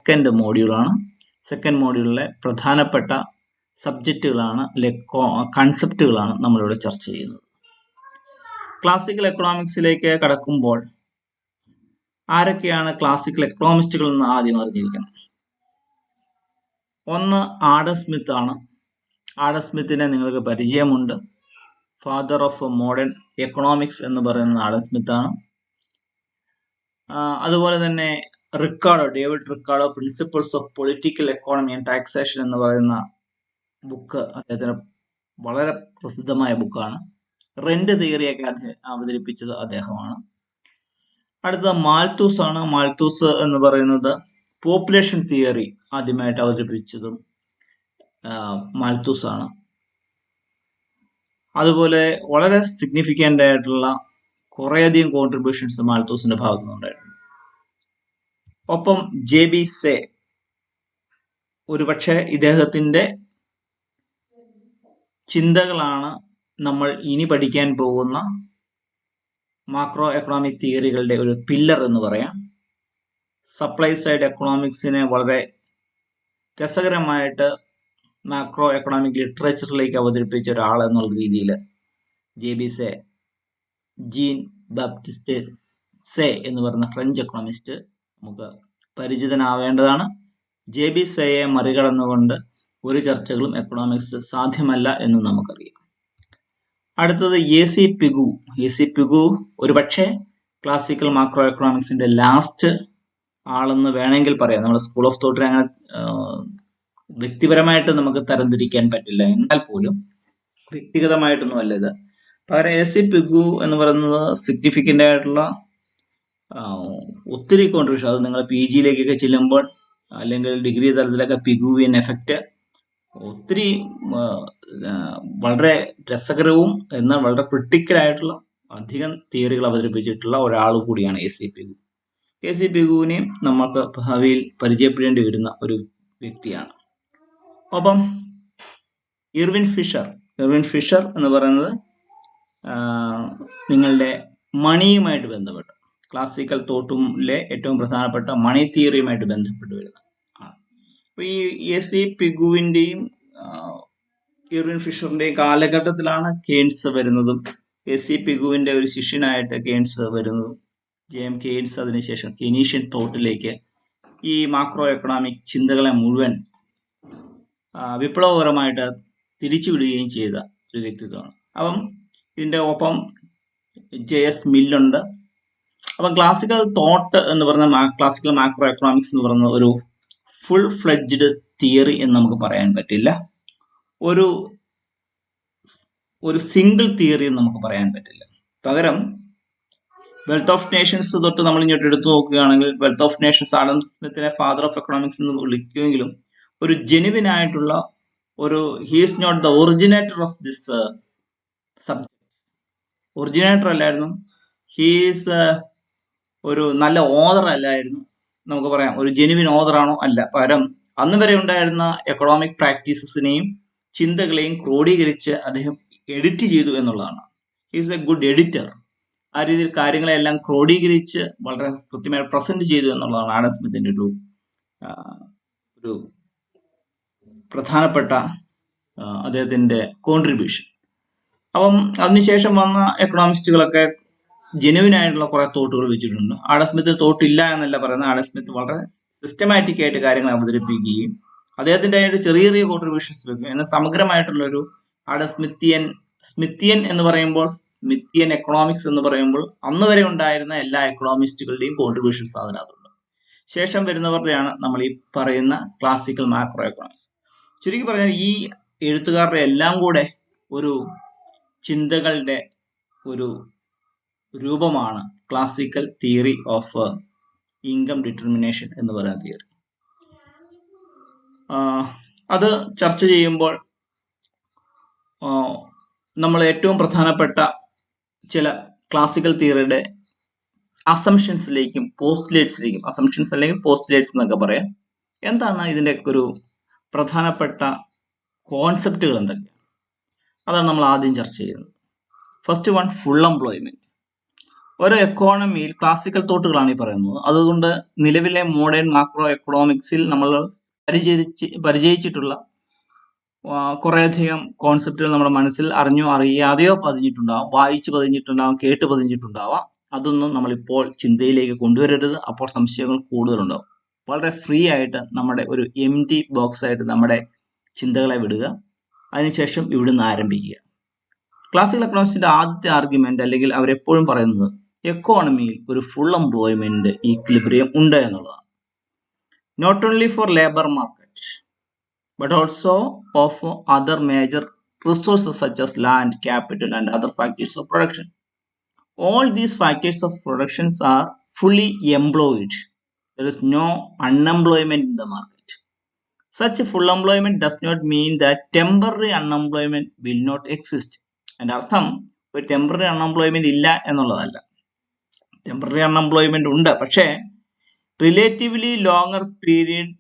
Second മോഡ്യൂളാണ്. Second മോഡ്യൂളിലെ പ്രധാനപ്പെട്ട സബ്ജക്റ്റുകളാണ് കൺസെപ്റ്റുകളാണ് നമ്മളിവിടെ ചർച്ച ചെയ്യുന്നത്. ക്ലാസിക്കൽ എക്കണോമിക്സിലേക്ക് കടക്കുമ്പോൾ ആരൊക്കെയാണ് ക്ലാസിക്കൽ എക്കണോമിസ്റ്റുകൾ എന്ന് ആദ്യം അറിഞ്ഞിരിക്കണം. ഒന്ന് ആഡം സ്മിത്ത് ആണ്. ആഡം സ്മിത്തിനെ നിങ്ങൾക്ക് പരിചയമുണ്ട്. ഫാദർ ഓഫ് മോഡേൺ എക്കണോമിക്സ് എന്ന് പറയുന്നത് ആഡം സ്മിത്ത് ആണ്. അതുപോലെ തന്നെ David Ricardo principles of political economy and taxation എന്ന് പറയുന്ന ബുക്ക് അദ്ദേഹത്തിന് വളരെ പ്രസിദ്ധമായ ബുക്കാണ്. റെന്റ് തിയറിയൊക്കെ അവതരിപ്പിച്ചത് അദ്ദേഹമാണ്. അടുത്ത മാൽത്തൂസ് ആണ്. മാൽത്തൂസ് എന്ന് പറയുന്നത് പോപ്പുലേഷൻ തിയറി ആദ്യമായിട്ട് അവതരിപ്പിച്ചതും മാൽത്തൂസ് ആണ്. അതുപോലെ വളരെ സിഗ്നിഫിക്കൻ്റ് ആയിട്ടുള്ള കുറേയധികം കോൺട്രിബ്യൂഷൻസ് മാൽത്തൂസിന്റെ ഭാഗത്തു നിന്നുണ്ടായിട്ടുണ്ട്. ഒപ്പം JB സേ, ഒരുപക്ഷെ ഇദ്ദേഹത്തിന്റെ ചിന്തകളാണ് നമ്മൾ ഇനി പഠിക്കാൻ പോകുന്ന മാക്രോ എക്കണോമിക് തിയറികളുടെ ഒരു പില്ലർ എന്ന് പറയാം. സപ്ലൈ സൈഡ് എക്കണോമിക്സിനെ വളരെ രസകരമായിട്ട് മാക്രോ എക്കണോമിക് ലിറ്ററേച്ചറിലേക്ക് അവതരിപ്പിച്ച ഒരാൾ എന്നുള്ള രീതിയിൽ JB say, gene Baptist say എന്ന് പറയുന്ന ഫ്രഞ്ച് എക്കണോമിസ്റ്റ് നമുക്ക് പരിചിതനാവേണ്ടതാണ്. JB സേയെ മറികടന്നുകൊണ്ട് ഒരു ചർച്ചകളും എക്കണോമിക്സ് സാധ്യമല്ല എന്ന് നമുക്കറിയാം. അടുത്തത് AC പിഗു. AC പിഗു ഒരുപക്ഷെ ക്ലാസിക്കൽ മാക്രോ എക്കണോമിക്സിന്റെ ലാസ്റ്റ് ആളെന്ന് വേണമെങ്കിൽ പറയാം. നമ്മുടെ സ്കൂൾ ഓഫ് തോട്ടിനെ അങ്ങനെ വ്യക്തിപരമായിട്ട് നമുക്ക് തരംതിരിക്കാൻ പറ്റില്ല. എന്നാൽ പോലും വ്യക്തിഗതമായിട്ടൊന്നും അല്ല ഇത്. പകരം AC പിഗു എന്ന് പറയുന്നത് സിഗ്നിഫിക്കൻ്റ് ആയിട്ടുള്ള ഒത്തിരി കോൺട്രിബ്യൂഷൻ, അത് നിങ്ങൾ PGയിലേക്കൊക്കെ ചെല്ലുമ്പോൾ അല്ലെങ്കിൽ ഡിഗ്രി തലത്തിലൊക്കെ പിഗുവിൻ എഫക്റ്റ് ഒത്തിരി വളരെ രസകരവും എന്നാൽ വളരെ ക്രിട്ടിക്കലായിട്ടുള്ള അധികം തിയറികൾ അവതരിപ്പിച്ചിട്ടുള്ള ഒരാൾ കൂടിയാണ് AC പിഗു. AC പിഗുവിനെയും നമുക്ക് ഭാവിയിൽ പരിചയപ്പെടേണ്ടി വരുന്ന ഒരു വ്യക്തിയാണ്. ഒപ്പം ഇർവിൻ ഫിഷർ എന്ന് പറയുന്നത് നിങ്ങളുടെ മണിയുമായിട്ട് ബന്ധപ്പെട്ട് ക്ലാസിക്കൽ തോട്ടിലെ ഏറ്റവും പ്രധാനപ്പെട്ട മണി തിയറിയുമായിട്ട് ബന്ധപ്പെട്ട് വരുന്ന ആണ്. അപ്പൊ ഈ AC പിഗുവിന്റെയും ഇർവിൻ ഫിഷറിന്റെയും കാലഘട്ടത്തിലാണ് കെയ്ൻസ് വരുന്നതും AC പിഗുവിന്റെ ഒരു ശിഷ്യനായിട്ട് കെയ്ൻസ് വരുന്നതും JM കെയ്ൻസ് അതിനുശേഷം കെയ്നീഷ്യൻ തോട്ടിലേക്ക് ഈ മാക്രോ എക്കണോമിക് ചിന്തകളെ മുഴുവൻ വിപ്ലവകരമായിട്ട് തിരിച്ചുവിടുകയും ചെയ്ത ഒരു വ്യക്തിത്വമാണ്. അപ്പം ഇതിന്റെ ഒപ്പം JS മില്ലുണ്ട്. അപ്പം ക്ലാസിക്കൽ തോട്ട് എന്ന് പറയുന്ന ക്ലാസിക്കൽ മാക്രോ എക്കണോമിക്സ് എന്ന് പറയുന്ന ഒരു ഫുൾ ഫ്ലെഡ്ജ്ഡ് തിയറി എന്ന് നമുക്ക് പറയാൻ പറ്റില്ല. ഒരു സിംഗിൾ തിയറി എന്ന് നമുക്ക് പറയാൻ പറ്റില്ല. പകരം വെൽത്ത് ഓഫ് നേഷൻസ് തൊട്ട് നമ്മൾ ഇങ്ങോട്ട് എടുത്തു നോക്കുകയാണെങ്കിൽ വെൽത്ത് ഓഫ് നേഷൻസ് ആഡം സ്മിത്തിനെ ഫാദർ ഓഫ് എക്കണോമിക്സ് എന്ന് വിളിക്കുമെങ്കിലും ഒരു ജെനുവിൻ ആയിട്ടുള്ള he is not the originator of this subject. Originator അല്ലായിരുന്നു, ഹീസ് ഒരു നല്ല ഓതർ അല്ലായിരുന്നു. നമുക്ക് പറയാം ഒരു ജെനുവിൻ ഓതറാണോ അല്ല. പകരം അന്ന് വരെ ഉണ്ടായിരുന്ന എക്കണോമിക് പ്രാക്ടീസസിനെയും ചിന്തകളെയും ക്രോഡീകരിച്ച് അദ്ദേഹം എഡിറ്റ് ചെയ്തു എന്നുള്ളതാണ്. He's A good editor. ആ രീതിയിൽ കാര്യങ്ങളെല്ലാം ക്രോഡീകരിച്ച് വളരെ കൃത്യമായി പ്രസന്റ് ചെയ്തു എന്നുള്ളതാണ് ആഡം സ്മിത്തിന്റെ ഒരു പ്രധാനപ്പെട്ട അദ്ദേഹത്തിന്റെ കോൺട്രിബ്യൂഷൻ. അപ്പം അതിനുശേഷം വന്ന എക്കണോമിസ്റ്റുകളൊക്കെ ജെനുവിൻ ആയിട്ടുള്ള കുറെ തോട്ടുകൾ വെച്ചിട്ടുണ്ട്. ആഡം സ്മിത്തിന് തോട്ടില്ല എന്നല്ല പറയുന്നത്. ആഡം സ്മിത്ത് വളരെ സിസ്റ്റമാറ്റിക് ആയിട്ട് കാര്യങ്ങൾ അവതരിപ്പിക്കുകയും അദ്ദേഹത്തിന്റെ ആയിട്ട് ചെറിയ ചെറിയ കോൺട്രിബ്യൂഷൻസ് വെക്കും. എന്നാൽ സമഗ്രമായിട്ടുള്ള ഒരു ആഡം സ്മിത്തിയൻ എന്ന് പറയുമ്പോൾ, സ്മിത്തിയൻ എക്കണോമിക്സ് എന്ന് പറയുമ്പോൾ അന്ന് വരെ ഉണ്ടായിരുന്ന എല്ലാ എക്കണോമിസ്റ്റുകളുടെയും കോൺട്രിബ്യൂഷൻസ് അതിനകത്തുണ്ട്. ശേഷം വരുന്നവരുടെയാണ് നമ്മൾ ഈ പറയുന്ന ക്ലാസിക്കൽ മാക്രോ എക്കണോമിക്സ്. ചുരുക്കി പറഞ്ഞാൽ ഈ എഴുത്തുകാരുടെ എല്ലാം കൂടെ ഒരു ചിന്തകളുടെ ഒരു രൂപമാണ് classical theory of income determination എന്ന് പറയുന്ന തിയറി. അത് ചർച്ച ചെയ്യുമ്പോൾ നമ്മൾ ഏറ്റവും പ്രധാനപ്പെട്ട ചില ക്ലാസിക്കൽ തിയറിയുടെ അസംഷൻസിലേക്കും പോസ്റ്റുലേറ്റ്സിലേക്കും, അസംഷൻസ് അല്ലെങ്കിൽ പോസ്റ്റുലേറ്റ്സ് എന്നൊക്കെ പറയാം. എന്താണ് ഇതിൻ്റെ ഒരു പ്രധാനപ്പെട്ട കോൺസെപ്റ്റുകൾ എന്തൊക്കെയാണ്? അതാണ് നമ്മൾ ആദ്യം ചർച്ച ചെയ്യുന്നത്. First one, full employment. ഓരോ എക്കോണമിയിൽ ക്ലാസിക്കൽ തോട്ടുകളാണ് ഈ പറയുന്നത്. അതുകൊണ്ട് നിലവിലെ മോഡേൺ മാക്രോ എക്കണോമിക്സിൽ നമ്മൾ പരിചയിച്ചിട്ടുള്ള കുറേയധികം കോൺസെപ്റ്റുകൾ നമ്മുടെ മനസ്സിൽ അറിഞ്ഞോ അറിയാതെയോ പതിഞ്ഞിട്ടുണ്ടാവാം, വായിച്ചു പതിഞ്ഞിട്ടുണ്ടാവാം, കേട്ട് പതിഞ്ഞിട്ടുണ്ടാവാം. അതൊന്നും നമ്മളിപ്പോൾ ചിന്തയിലേക്ക് കൊണ്ടുവരരുത്. അപ്പോൾ സംശയങ്ങൾ കൂടുതലുണ്ടാവും. വളരെ ഫ്രീ ആയിട്ട് നമ്മുടെ ഒരു എംപ്റ്റി ബോക്സ് ആയിട്ട് നമ്മുടെ ചിന്തകളെ വിടുക. അതിനുശേഷം ഇവിടുന്ന് ആരംഭിക്കുക. ക്ലാസിക്കൽ എക്കണോമിക്സിന്റെ ആദ്യത്തെ ആർഗ്യുമെന്റ്, അല്ലെങ്കിൽ അവരെപ്പോഴും പറയുന്നത്, എക്കോണമിയിൽ ഒരു ഫുൾ എംപ്ലോയ്മെന്റ് ഈക്വിലിബ്രിയം ഉണ്ട് എന്നുള്ളതാണ്. Not only for labour market but also of other major resources such as land, capital, and other factors of production. All these factors of production are fully employed. There is no unemployment in the market. Such full employment does not mean that temporary unemployment will not exist. And അർത്ഥം ഒരു temporary unemployment ഇല്ല എന്നുള്ളതല്ല. Temporary unemployment ഉണ്ട്, പക്ഷേ relatively longer period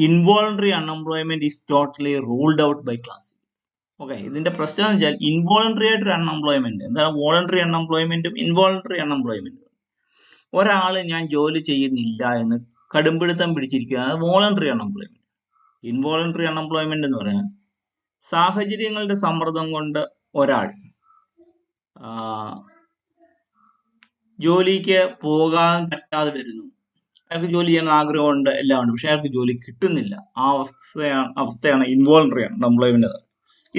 involuntary unemployment is totally ruled out by classical. Okay, ഇതിന്റെ പ്രശ്നം എന്ന് വെച്ചാൽ ഇൻവോളണ്ടറി ആയിട്ടൊരു അൺഎംപ്ലോയ്മെന്റ്, എന്താണ് വോളണ്ടറി അൺഎംപ്ലോയ്മെന്റും ഇൻവോളണ്ടറി അൺഎംപ്ലോയ്മെന്റും. ഒരാൾ ഞാൻ ജോലി ചെയ്യുന്നില്ല എന്ന് കടുംപിടുത്തം പിടിച്ചിരിക്കുക, അത് വോളണ്ടറി അൺഎംപ്ലോയ്മെന്റ്. ഇൻവോളണ്ടറി അൺഎംപ്ലോയ്മെന്റ് എന്ന് പറഞ്ഞാൽ സാഹചര്യങ്ങളുടെ സമ്മർദ്ദം കൊണ്ട് ഒരാൾ ജോലിക്ക് പോകാൻ പറ്റാതെ വരുന്നു. അയാൾക്ക് ജോലി ചെയ്യാൻ ആഗ്രഹമുണ്ട്, എല്ലാം ഉണ്ട്, പക്ഷെ അയാൾക്ക് ജോലി കിട്ടുന്നില്ല. ആ അവസ്ഥയാണ് ഇൻവോളണ്ടറി അൺഎംപ്ലോയ്മെന്റ്.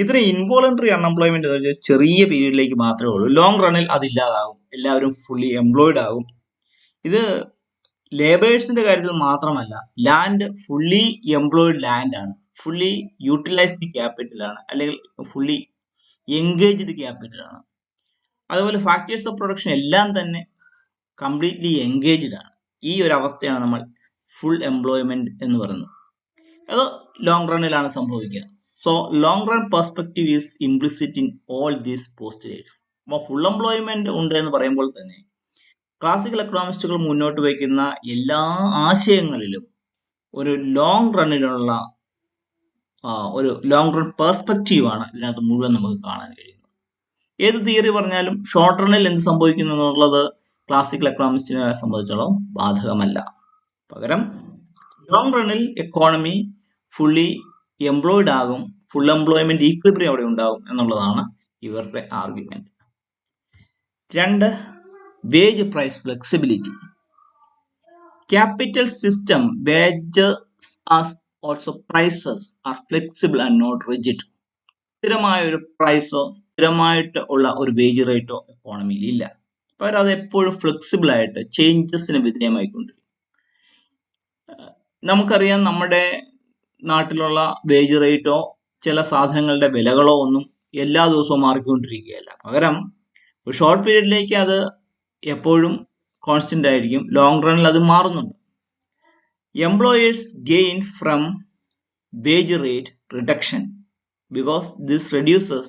ഇത്രയും ഇൻവോളണ്ടറി അൺഎംപ്ലോയ്മെന്റ് ചെറിയ പീരീഡിലേക്ക് മാത്രമേ ഉള്ളൂ. ലോങ് റണ്ണിൽ അതില്ലാതാകും, എല്ലാവരും ഫുള്ളി എംപ്ലോയിഡ് ആകും. ഇത് ലേബേഴ്സിന്റെ കാര്യത്തിൽ മാത്രമല്ല, ലാൻഡ് ഫുള്ളി എംപ്ലോയിഡ് ലാൻഡ് ആണ്, ഫുള്ളി യൂട്ടിലൈസ്ഡ് ക്യാപിറ്റൽ ആണ്, അല്ലെങ്കിൽ ഫുള്ളി എൻഗേജ്ഡ് ക്യാപിറ്റൽ ആണ്. അതുപോലെ ഫാക്ടേഴ്സ് ഓഫ് പ്രൊഡക്ഷൻ എല്ലാം തന്നെ കംപ്ലീറ്റ്ലി എൻഗേജ്ഡ് ആണ്. ഈ ഒരു അവസ്ഥയാണ് നമ്മൾ ഫുൾ എംപ്ലോയ്മെന്റ് എന്ന് പറയുന്നത്. അത് ലോങ് റണ്ണിലാണ് സംഭവിക്കുക. So long run perspective is implicit in all these postulates. അപ്പോൾ ഫുൾ എംപ്ലോയ്മെന്റ് ഉണ്ട് എന്ന് പറയുമ്പോൾ തന്നെ ക്ലാസിക്കൽ എക്കണോമിസ്റ്റുകൾ മുന്നോട്ട് വയ്ക്കുന്ന എല്ലാ ആശയങ്ങളിലും ഒരു ലോങ് റണ്ണിലുള്ള ഒരു ലോങ് റൺ പെർസ്പെക്റ്റീവാണ് ഇതിനകത്ത് മുഴുവൻ നമുക്ക് കാണാൻ കഴിയുന്നത്. ഏത് തിയറി പറഞ്ഞാലും ഷോർട്ട് റണ്ണിൽ എന്ത് സംഭവിക്കുന്നു എന്നുള്ളത് ക്ലാസിക്കൽ എക്കണോമിസ്റ്റിനെ സംബന്ധിച്ചോളം ബാധകമല്ല. പകരം ലോങ് റണ്ണിൽ എക്കോണമി ഫുള്ളി എംപ്ലോയിഡ് ആകും, ഫുൾ എംപ്ലോയ്മെന്റ് ഈക്വിലിബ്രിയം അവിടെ ഉണ്ടാകും എന്നുള്ളതാണ് ഇവരുടെ argument. 2, wage price flexibility. Capital system wages as also prices are flexible and not rigid. സ്ഥിരമായ ഒരു പ്രൈസോ സ്ഥിരമായിട്ട് ഉള്ള ഒരു വേജ് റേറ്റോ എക്കോണമിയിൽ ഇല്ല. പകരം അത് എപ്പോഴും ഫ്ലെക്സിബിൾ ആയിട്ട് ചേഞ്ചസിന് വിധേയമായിക്കൊണ്ടിരിക്കും. നമുക്കറിയാം, നമ്മുടെ നാട്ടിലുള്ള വേജ് റേറ്റോ ചില സാധനങ്ങളുടെ വിലകളോ ഒന്നും എല്ലാ ദിവസവും മാറിക്കൊണ്ടിരിക്കുകയല്ല. പകരം ഒരു ഷോർട്ട് പീരീഡിലേക്ക് അത് എപ്പോഴും കോൺസ്റ്റന്റ് ആയിരിക്കും, ലോങ് റണ്ണിൽ അത് മാറുന്നുണ്ട്. Employers gain from wage rate reduction because this reduces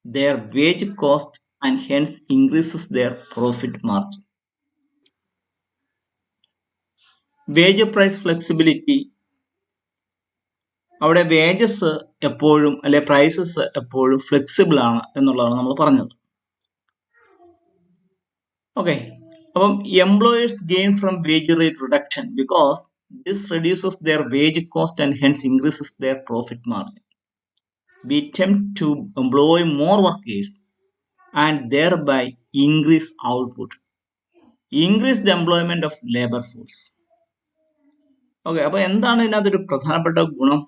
their wage cost and hence increases their profit margin. Wage price flexibility, അവിടെ വേജസ് എപ്പോഴും അല്ലെ പ്രൈസസ് എപ്പോഴും ഫ്ലെക്സിബിൾ ആണ് എന്നുള്ളതാണ് നമ്മൾ പറഞ്ഞത്. ഓക്കെ, അപ്പം employers gain from wage rate reduction because this reduces their wage cost and hence increases their profit margin. We attempt to employ more workers and thereby increase output. Increased employment of labor force. Okay, അപ്പൊ എന്താണ് ഇതിനകത്തൊരു പ്രധാനപ്പെട്ട ഗുണം?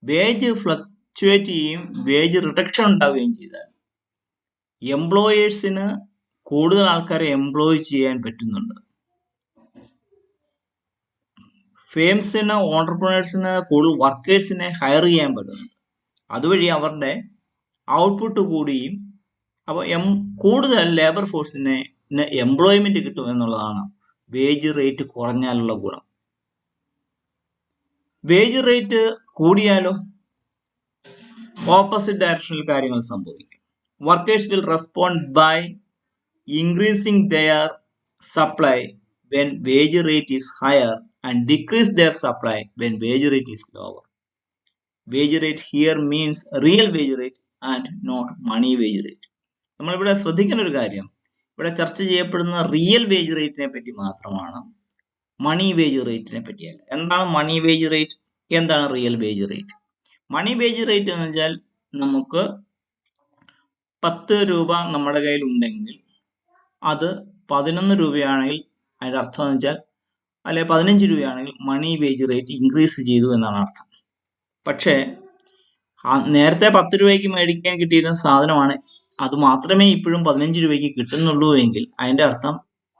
Wage fluctuate ചെയ്യുകയും wage reduction ഉണ്ടാവുകയും ചെയ്താൽ എംപ്ലോയേഴ്സിന് കൂടുതൽ ആൾക്കാരെ എംപ്ലോയ് ചെയ്യാൻ പറ്റുന്നുണ്ട്. ഫേംസിന്, ഓണ്ടർപ്രണേഴ്സിന് കൂടുതൽ വർക്കേഴ്സിനെ ഹയർ ചെയ്യാൻ പറ്റുന്നുണ്ട്. അതുവഴി അവരുടെ ഔട്ട്പുട്ട് കൂടിയും അപ്പോൾ കൂടുതൽ ലേബർ ഫോഴ്സിനെ എംപ്ലോയ്മെന്റ് കിട്ടും എന്നുള്ളതാണ് വേജ് റേറ്റ് കുറഞ്ഞാലുള്ള ഗുണം. വേജ് റേറ്റ് കൂടിയാലോ ഓപ്പോസിറ്റ് ഡയറക്ഷനിൽ കാര്യങ്ങൾ സംഭവിക്കും. Workers will respond by increasing their supply when wage rate is higher and decrease their supply when wage rate is lower. Wage rate here means real wage rate and not money wage rate. നമ്മളിവിടെ ശ്രദ്ധിക്കേണ്ട ഒരു കാര്യം, ഇവിടെ ചർച്ച ചെയ്യപ്പെടുന്ന real wage റേറ്റിനെ പറ്റി മാത്രമാണ്, മണി wage റേറ്റിനെ പറ്റിയല്ല. എന്താണ് മണി വേജ് റേറ്റ്, എന്താണ് real wage rate? Money wage rate എന്ന് വെച്ചാൽ നമുക്ക് 10 രൂപ നമ്മുടെ കയ്യിൽ ഉണ്ടെങ്കിൽ അത് 11 രൂപയാണെങ്കിൽ അതിന്റെ അർത്ഥം എന്ന് വെച്ചാൽ, അല്ലെ 15 രൂപയാണെങ്കിൽ മണി വേജ് റേറ്റ് ഇൻക്രീസ് ചെയ്തു എന്നാണ് അർത്ഥം. പക്ഷേ നേരത്തെ 10 രൂപയ്ക്ക് മേടിക്കാൻ കിട്ടിയിരുന്ന സാധനമാണ്, അത് മാത്രമേ ഇപ്പോഴും 15 രൂപയ്ക്ക് കിട്ടുന്നുള്ളൂ എങ്കിൽ അതിന്റെ അർത്ഥം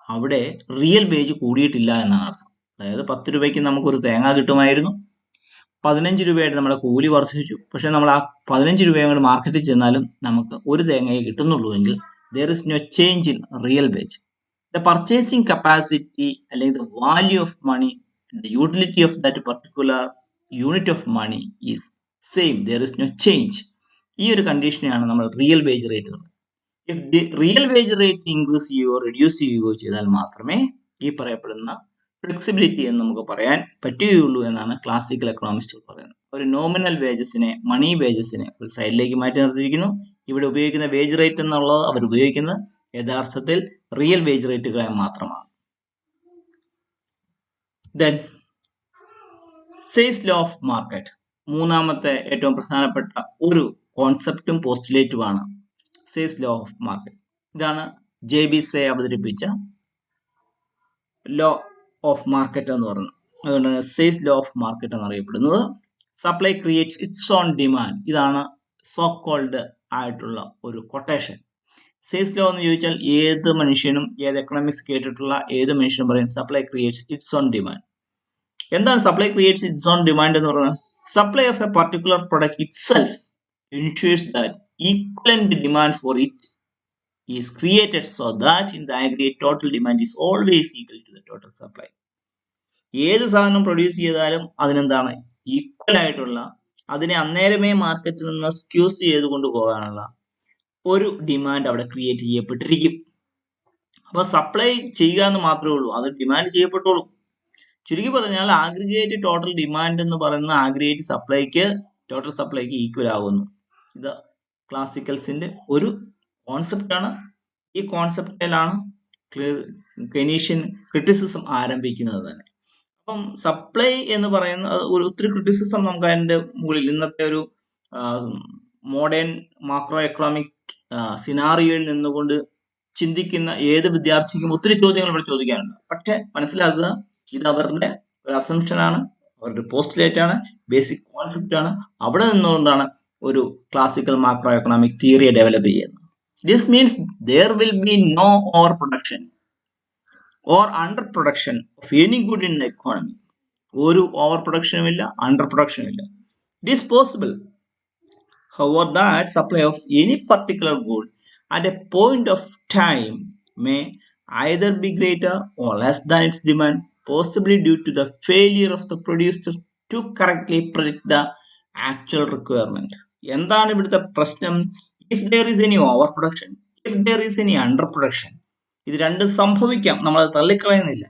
അവിടെ റിയൽ വേജ് കൂടിയിട്ടില്ല എന്നാണ് അർത്ഥം. അതായത് 10 രൂപയ്ക്ക് നമുക്കൊരു തേങ്ങ കിട്ടുമായിരുന്നു, 15 രൂപയായിട്ട് നമ്മുടെ കൂലി വർദ്ധിച്ചു. പക്ഷെ നമ്മൾ ആ 15 രൂപ മാർക്കറ്റിൽ ചെന്നാലും നമുക്ക് ഒരു തേങ്ങയെ കിട്ടുന്നുള്ളൂ എങ്കിൽ there is no change in real wage. The purchasing capacity അല്ലെങ്കിൽ the value of money and the utility of that particular unit of money is same. There is no change. ഈ ഒരു കണ്ടീഷനെയാണ് നമ്മൾ real wage rate. If the real wage rate increase ചെയ്യുകയോ reduce ചെയ്യുകയോ ചെയ്താൽ മാത്രമേ ഈ പറയപ്പെടുന്ന ഫ്ലെക്സിബിലിറ്റി എന്ന് നമുക്ക് പറയാൻ പറ്റുകയുള്ളൂ എന്നാണ് ക്ലാസിക്കൽ എക്കണോമിസ്റ്റുകൾ പറയുന്നത്. ഒരു നോമിനൽ വേജസിനെ, മണി വേജസിനെ ഒരു സൈഡിലേക്ക് മാറ്റി നിർത്തിയിരിക്കുന്നു. ഇവിടെ ഉപയോഗിക്കുന്ന വേജ് റേറ്റ് എന്നുള്ളത് അവർ ഉപയോഗിക്കുന്നത് യഥാർത്ഥത്തിൽ റിയൽ വേജ് റേറ്റുകളെ മാത്രമാണ്. Then Say's law of market, മൂന്നാമത്തെ ഏറ്റവും പ്രധാനപ്പെട്ട ഒരു കോൺസെപ്റ്റും പോസ്റ്റുലേറ്റുമാണ് സെയ്സ് ലോ ഓഫ് മാർക്കറ്റ്. ഇതാണ് JB സേ അവതരിപ്പിച്ച ലോ ഓഫ് മാർക്കറ്റ് എന്ന് പറയുന്നത്. അതുകൊണ്ടാണ് സെയ്സ് ലോ ഓഫ് മാർക്കറ്റ് എന്നറിയപ്പെടുന്നത്. Supply creates its own demand, ഇതാണ് സോ കോൾഡ് ആയിട്ടുള്ള ഒരു കൊട്ടേഷൻ. സെയ്സ് ലോ എന്ന് ചോദിച്ചാൽ ഏത് മനുഷ്യനും, ഏത് എക്കണോമിക്സ് കേട്ടിട്ടുള്ള ഏത് മനുഷ്യനും പറയും supply creates its own demand. എന്താണ് supply creates its own demand എന്ന് പറയുന്നത്? Supply of a particular product itself ensures that equivalent demand for it is created so that in the aggregate total demand is always equal to the total supply. ഏത് സാധനം produce ചെയ്താലും അതിനെന്താണ് equal ആയിട്ടുള്ള, അതിനെ അന്നേരമേ മാർക്കറ്റിൽ നിന്ന് സ്ക്യൂസ് ചെയ്ത് കൊണ്ടുപോകാനുള്ള ഒരു ഡിമാൻഡ് അവിടെ ക്രിയേറ്റ് ചെയ്യപ്പെട്ടിരിക്കും. അപ്പൊ സപ്ലൈ ചെയ്യുക എന്ന് മാത്രമേ ഉള്ളൂ, അത് ഡിമാൻഡ് ചെയ്യപ്പെട്ടോളൂ. ചുരുക്കി പറഞ്ഞാൽ ആഗ്രിഗേറ്റ് ടോട്ടൽ ഡിമാൻഡ് എന്ന് പറയുന്ന ആഗ്രിഗേറ്റ് സപ്ലൈക്ക്, ടോട്ടൽ സപ്ലൈക്ക് ഈക്വൽ ആകുന്നു. ഇത് ക്ലാസിക്കൽസിന്റെ ഒരു കോൺസെപ്റ്റാണ്. ഈ കോൺസെപ്റ്റിലാണ് കെനീഷ്യൻ ക്രിറ്റിസിസം ആരംഭിക്കുന്നത് തന്നെ. അപ്പം സപ്ലൈ എന്ന് പറയുന്ന ഒത്തിരി ക്രിറ്റിസിസം നമുക്ക് അതിന്റെ മുകളിൽ ഇന്നത്തെ ഒരു മോഡേൺ മാക്രോ എക്കണോമിക് സിനാറിയോയിൽ നിന്നുകൊണ്ട് ചിന്തിക്കുന്ന ഏത് വിദ്യാർത്ഥിക്കും ഒത്തിരി ചോദ്യങ്ങൾ ഇവിടെ ചോദിക്കാനുണ്ട്. പക്ഷെ മനസ്സിലാക്കുക, ഇത് അവരുടെ ഒരു അസംപ്ഷൻ ആണ്, അവരുടെ പോസ്റ്റുലേറ്റ് ആണ്, ബേസിക് കോൺസെപ്റ്റ് ആണ്. അവിടെ നിന്നുകൊണ്ടാണ് ഒരു ക്ലാസിക്കൽ മാക്രോ എക്കണോമിക് തിയറിയെ ഡെവലപ്പ് ചെയ്യുന്നത്. This means there will be no overproduction or underproduction of any good in the economy. ഒരു ഓവർ പ്രൊഡക്ഷനും ഇല്ല, അണ്ടർ പ്രൊഡക്ഷനും ഇല്ല. It is possible, however, that supply of any particular good at a point of time may either be greater or less than its demand, possibly due to the failure of the producer to correctly predict the actual requirement. എന്താണ് ഇവിടുത്തെ പ്രശ്നം? If there is any overproduction, if there is any underproduction, ഇത് രണ്ടും സംഭവിക്കാം, നമ്മളത് തള്ളിക്കളയുന്നില്ല.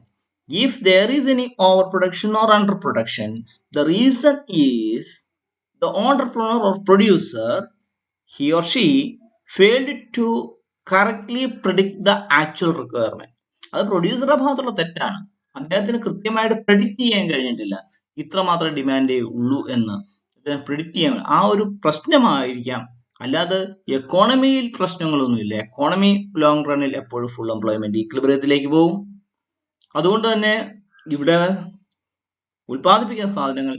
If there is any overproduction or underproduction, the reason is the entrepreneur or producer, he or she failed to correctly predict the actual requirement. അത് പ്രൊഡ്യൂസറുടെ ഭാഗത്തുള്ള തെറ്റാണ്. അദ്ദേഹത്തിന് കൃത്യമായിട്ട് predict ചെയ്യാൻ കഴിഞ്ഞിട്ടില്ല ഇത്ര മാത്രം ഡിമാൻഡേ ഉള്ളൂ എന്ന് പ്രെഡിക്റ്റ് ചെയ്യാൻ. ആ ഒരു പ്രശ്നമായിരിക്കാം, അല്ലാതെ എക്കോണമിയിൽ പ്രശ്നങ്ങളൊന്നുമില്ല. എക്കോണമി ലോങ് റണ്ണിൽ എപ്പോഴും ഫുൾ എംപ്ലോയ്മെന്റ് ഈക്വിലിബ്രിയത്തിലേക്ക് പോകും. അതുകൊണ്ട് തന്നെ ഇവിടെ ഉൽപ്പാദിപ്പിക്കുന്ന സാധനങ്ങൾ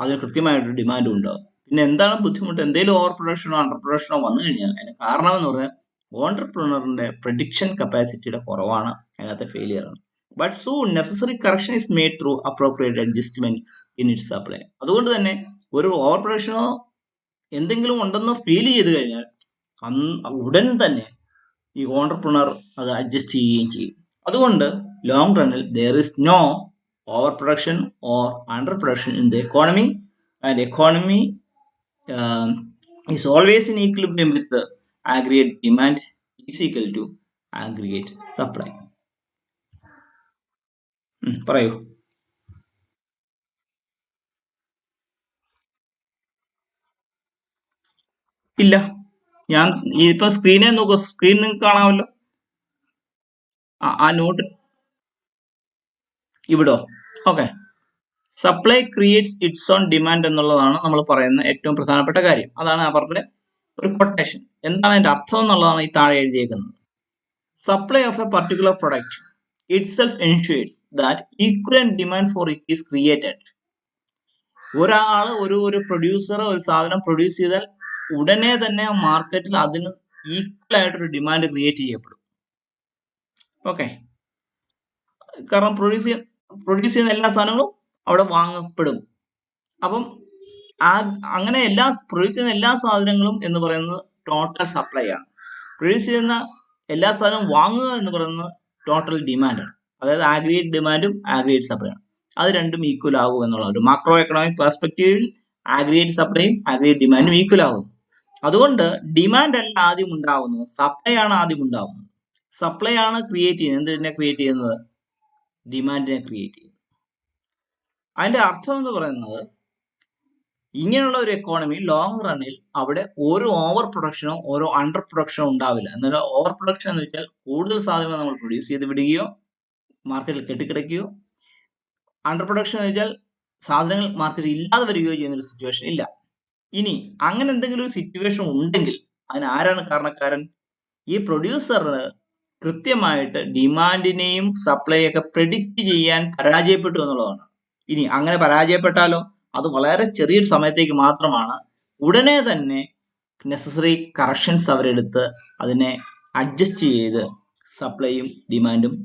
അതിന് കൃത്യമായിട്ടൊരു ഡിമാൻഡ് ഉണ്ടാവും. പിന്നെ എന്താണ് ബുദ്ധിമുട്ട്? എന്തെങ്കിലും ഓവർ പ്രൊഡക്ഷനോ അണ്ടർ പ്രൊഡക്ഷനോ വന്നു കഴിഞ്ഞാൽ അതിന് കാരണം എന്ന് പറഞ്ഞാൽ ഓണ്ടർപ്രണറിന്റെ പ്രഡിക്ഷൻ കപ്പാസിറ്റിയുടെ കുറവാണ്, അതിനകത്തെ ഫെയിലിയർ ആണ്. But soon necessary correction is made through appropriate adjustment in it supply. അതുകൊണ്ട് തന്നെ ഒരു ഓവർ പ്രൊഡക്ഷനോ എന്തെങ്കിലും ഉണ്ടെന്ന് ഫീൽ ചെയ്ത് കഴിഞ്ഞാൽ ഉടൻ തന്നെ ഈ ഓണ്ടർപ്രണർ അത് അഡ്ജസ്റ്റ് ചെയ്യുകയും ചെയ്യും. അതുകൊണ്ട് long റണ്ണിൽ there is no overproduction or underproduction in the economy, and economy is always in equilibrium with the aggregate demand is equal to aggregate supply. പറയൂ. ഇല്ല, ഞാൻ ഇപ്പൊ സ്ക്രീനിൽ നോക്കുക, സ്ക്രീൻ നിങ്ങൾക്ക് കാണാമല്ലോ. ആ നോട്ട് ഇവിടോ. Okay, supply creates its own demand എന്നുള്ളതാണ് നമ്മൾ പറയുന്ന ഏറ്റവും പ്രധാനപ്പെട്ട കാര്യം. അതാണ് അവരുടെ ഒരു കൊട്ടേഷൻ. എന്താണ് അതിന്റെ അർത്ഥം എന്നുള്ളതാണ് ഈ താഴെ എഴുതിയേക്കുന്നത്. Supply of a particular product itself ensures that equivalent demand for it is created. ഒരാൾ ഒരു പ്രൊഡ്യൂസർ ഒരു സാധനം പ്രൊഡ്യൂസ് ചെയ്താൽ ഉടനെ തന്നെ മാർക്കറ്റിൽ അതിന് ഈക്വൽ ആയിട്ടൊരു ഡിമാൻഡ് ക്രിയേറ്റ് ചെയ്യപ്പെടും. ഓക്കെ, കാരണം പ്രൊഡ്യൂസ് ചെയ്യുന്ന എല്ലാ സാധനങ്ങളും അവിടെ വാങ്ങപ്പെടും. അപ്പം അങ്ങനെ പ്രൊഡ്യൂസ് ചെയ്യുന്ന എല്ലാ സാധനങ്ങളും എന്ന് പറയുന്നത് ടോട്ടൽ സപ്ലൈ ആണ്. പ്രൊഡ്യൂസ് ചെയ്യുന്ന എല്ലാ സാധനവും വാങ്ങുക എന്ന് പറയുന്നത് ടോട്ടൽ ഡിമാൻഡാണ്. അതായത് ആഗ്രിഗേറ്റ് ഡിമാൻഡും ആഗ്രിഗേറ്റ് സപ്ലൈയും. അത് രണ്ടും ഈക്വൽ ആകും എന്നുള്ള ഒരു മാക്രോ എക്കണോമിക് പെർസ്പെക്റ്റീവിൽ ആഗ്രിഗേറ്റ് സപ്ലൈയും ആഗ്രിഗേറ്റ് ഡിമാൻഡും ഈക്വൽ ആകും. അതുകൊണ്ട് ഡിമാൻഡ് അല്ല ആദ്യം ഉണ്ടാവുന്നത്, സപ്ലൈ ആണ് ആദ്യം ഉണ്ടാവുന്നത്. സപ്ലൈ ആണ് ക്രിയേറ്റ് ചെയ്യുന്നത്. എന്തിനെ ക്രിയേറ്റ് ചെയ്യുന്നത്? ഡിമാൻഡിനെ ക്രിയേറ്റ് ചെയ്യുന്നത്. അതിന്റെ അർത്ഥം എന്ന് പറയുന്നത് ഇങ്ങനെയുള്ള ഒരു എക്കോണമി ലോങ് റണ്ണിൽ അവിടെ ഓരോ ഓവർ പ്രൊഡക്ഷനോ ഓരോ അണ്ടർ പ്രൊഡക്ഷനോ ഉണ്ടാവില്ല. എന്നാൽ ഓവർ പ്രൊഡക്ഷൻ എന്ന് വെച്ചാൽ കൂടുതൽ സാധനങ്ങൾ നമ്മൾ പ്രൊഡ്യൂസ് ചെയ്ത് വിടുകയോ മാർക്കറ്റിൽ കെട്ടിക്കിടക്കുകയോ, അണ്ടർ പ്രൊഡക്ഷൻ എന്ന് വെച്ചാൽ സാധനങ്ങൾ മാർക്കറ്റിൽ ഇല്ലാതെ വരികയോ ചെയ്യുന്ന ഒരു സിറ്റുവേഷൻ ഇല്ല. ഇനി അങ്ങനെ എന്തെങ്കിലും ഒരു സിറ്റുവേഷൻ ഉണ്ടെങ്കിൽ അതിന് ആരാണ് കാരണക്കാരൻ? ഈ പ്രൊഡ്യൂസറിന് കൃത്യമായിട്ട് ഡിമാൻഡിനെയും സപ്ലൈയൊക്കെ പ്രെഡിക്റ്റ് ചെയ്യാൻ പരാജയപ്പെട്ടു എന്നുള്ളതാണ്. ഇനി അങ്ങനെ പരാജയപ്പെട്ടാലോ അത് വളരെ ചെറിയൊരു സമയത്തേക്ക് മാത്രമാണ്. ഉടനെ തന്നെ നെസസറി കറക്ഷൻസ് അവരെടുത്ത് അതിനെ അഡ്ജസ്റ്റ് ചെയ്ത് സപ്ലൈയും ഡിമാൻഡും